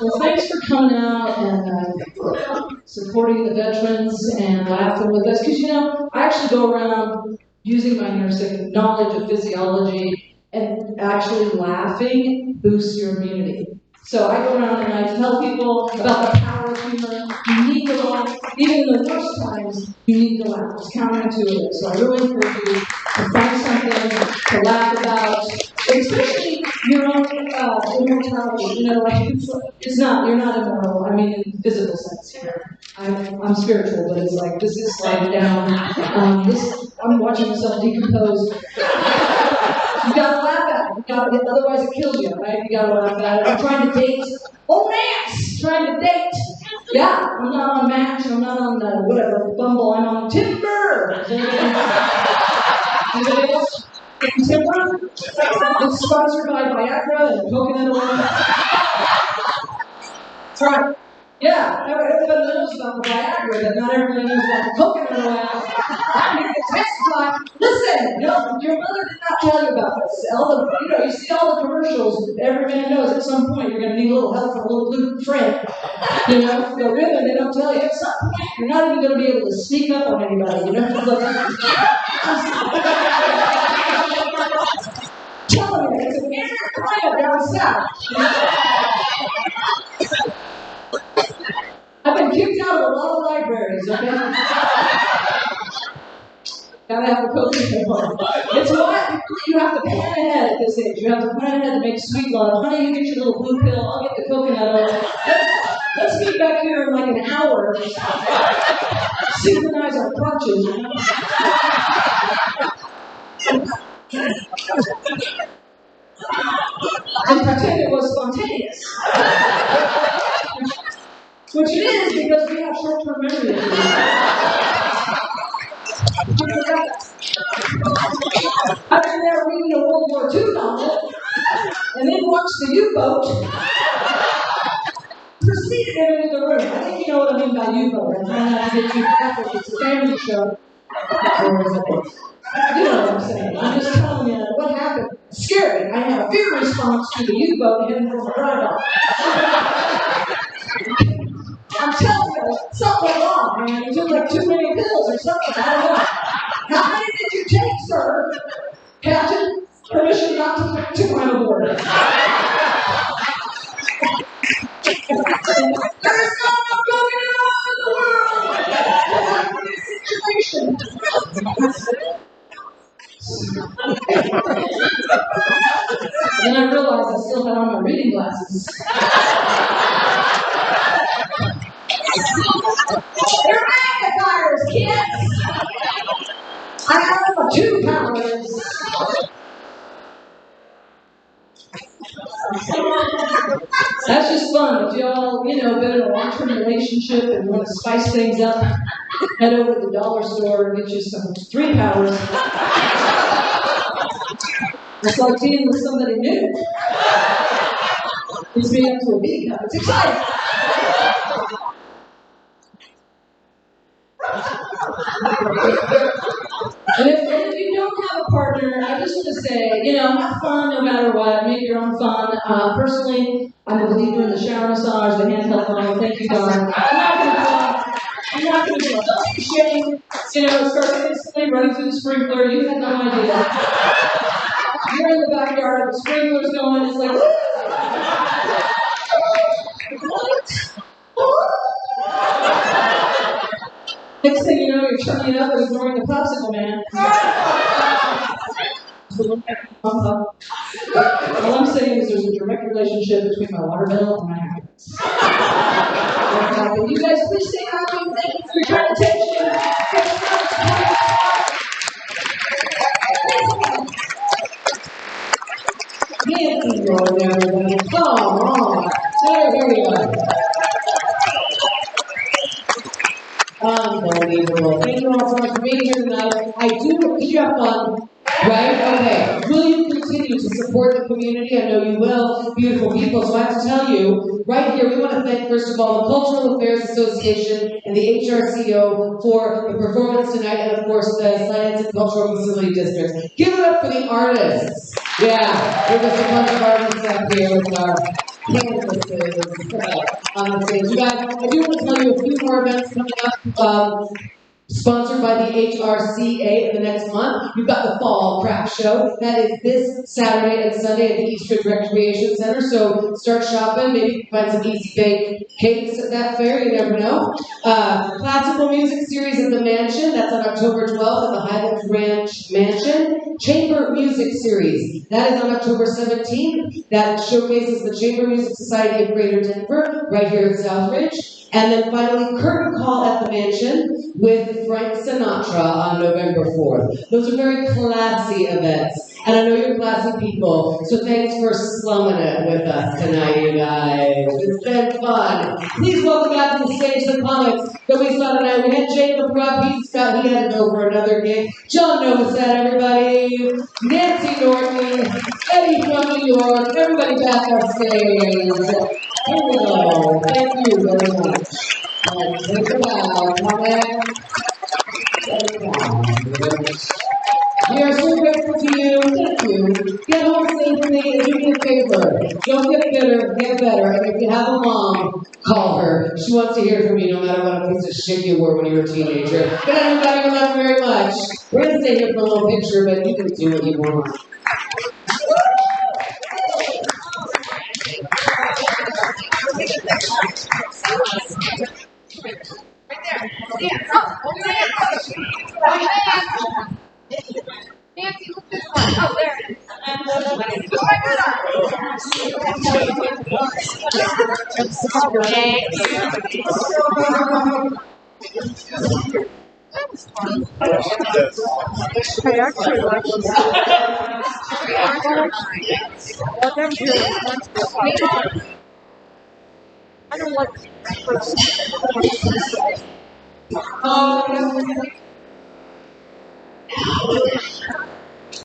Well, thanks for coming out and supporting the veterans and laughing with us. Because, I actually go around using my nursing knowledge of physiology, and actually laughing boosts your immunity. So I go around and I tell people about the power of humor. You need to laugh. Even in the worst times, you need to laugh. It's counterintuitive. So I really encourage you to find something to laugh about, especially your own immortality. You're not immortal. I mean, in the physical sense here. I'm spiritual, but it's like, this is sliding down. I'm watching myself decompose. You gotta laugh at it. Otherwise it kills you, right? You gotta laugh at it. I'm trying to date. Oh, Nance! Trying to date. Yeah, I'm not on Match. I'm not on Bumble. I'm on Timber. Is anybody else? Timber? It's sponsored by Viagra and coconut oil. That's right. Yeah, everybody knows about the Viagra, but not everybody knows about the coconut oil. I'm here to testify. Listen, no, your mother did not tell you about this. You see all the commercials. Every man knows at some point you're going to need a little help from a little blue friend. The women, they don't tell you. At some point, you're not even going to be able to sneak up on anybody. Just telling you, it's an inner climate down south. I've been kicked out of a lot of libraries, okay? Gotta have a coconut oil. It's what? You have to plan ahead at this age. You have to plan ahead to make sweet love. Honey, you get your little blue pill. I'll get the coconut oil. Let's meet back here in like an hour. Synchronize our crutches, and pretend it was spontaneous. Which it is because we have short-term memory. I've been there reading a World War II novel, and then watched the U-boat, preceded him into the room. I think you know what I mean by U-boat. I'm trying not to get too graphic. It's a family show. You know what I'm saying. I'm just telling you what happened. Scary. I had a fear response to the U-boat heading for a drive-off. I'm telling you, something went wrong, man. You took like too many pills or something. I don't know. How many did you take, sir? Captain, permission not to climb aboard. There is not enough coconut oil in the world to handle this situation. Then I realized I still had on my reading glasses. They're magnifiers, kids! I have 2 powers. That's just fun. If y'all, been in a long-term relationship and want to spice things up, head over to the dollar store and get you some 3 powers. It's like being with somebody new. It's me up to a B cup. It's exciting. And if you don't have a partner, I just want to say, have fun no matter what. Make your own fun. Personally, I'm a believer in the shower massage, the handheld one. Thank you, God. I'm not going to do it. Don't be ashamed. It starts instantly running through the sprinkler. You had no idea. You're in the backyard, the sprinkler's going. It's like, next thing you know, you're turning it up and ignoring the popsicle man. All I'm saying is there's a direct relationship between my water bill and my happiness. You guys, please stay happy. Thank you for your attention. Nancy, everybody. Come on. There we go. Unbelievable. Thank you all so much for being here tonight. Did you have fun? Right? Okay. Will you continue to support the community? I know you will. Beautiful people. So I have to tell you, right here, we want to thank, first of all, the Cultural Affairs Association and the HRCO for the performance tonight, and of course, the Science and Cultural Facility District. Give it up for the artists. Yeah, there's just a bunch of artists up here with our canvases on the stage. You guys, I do want to tell you a few more events coming up. Sponsored by the HRCA in the next month. You've got the Fall Craft Show. That is this Saturday and Sunday at the Eastridge Recreation Center. So start shopping. Maybe you can find some easy baked cakes at that fair. You never know. Classical music series at the Mansion. That's on October 12th at the Highlands Ranch Mansion. Chamber Music Series. That is on October 17th. That showcases the Chamber Music Society of Greater Denver right here at Southridge. And then finally, Curtain Call at the Mansion with Frank Sinatra on November 4th. Those are very classy events. And I know you're classy people, so thanks for slumming it with us tonight, you guys. It's been fun. Please welcome back to the stage the comics that we saw tonight. We had Jacob Rupp, he had to go for another gig. John Novosad, everybody. Nancy Norton, Eddie from New York, everybody back on stage. Here we go. Thank you very much. All right, take a bow. Come in. Take a bow. We are so grateful to you. Thank you. Get home safely and do me a favor. Don't get bitter. Get better. And if you have a mom, call her. She wants to hear from you no matter what a piece of shit you were when you were a teenager. Good night, everybody. We love you very much. We're going to stay here for a little picture, but you can do what you want. Nancy, look this way. Oh, there it is. Oh my I actually like I don't like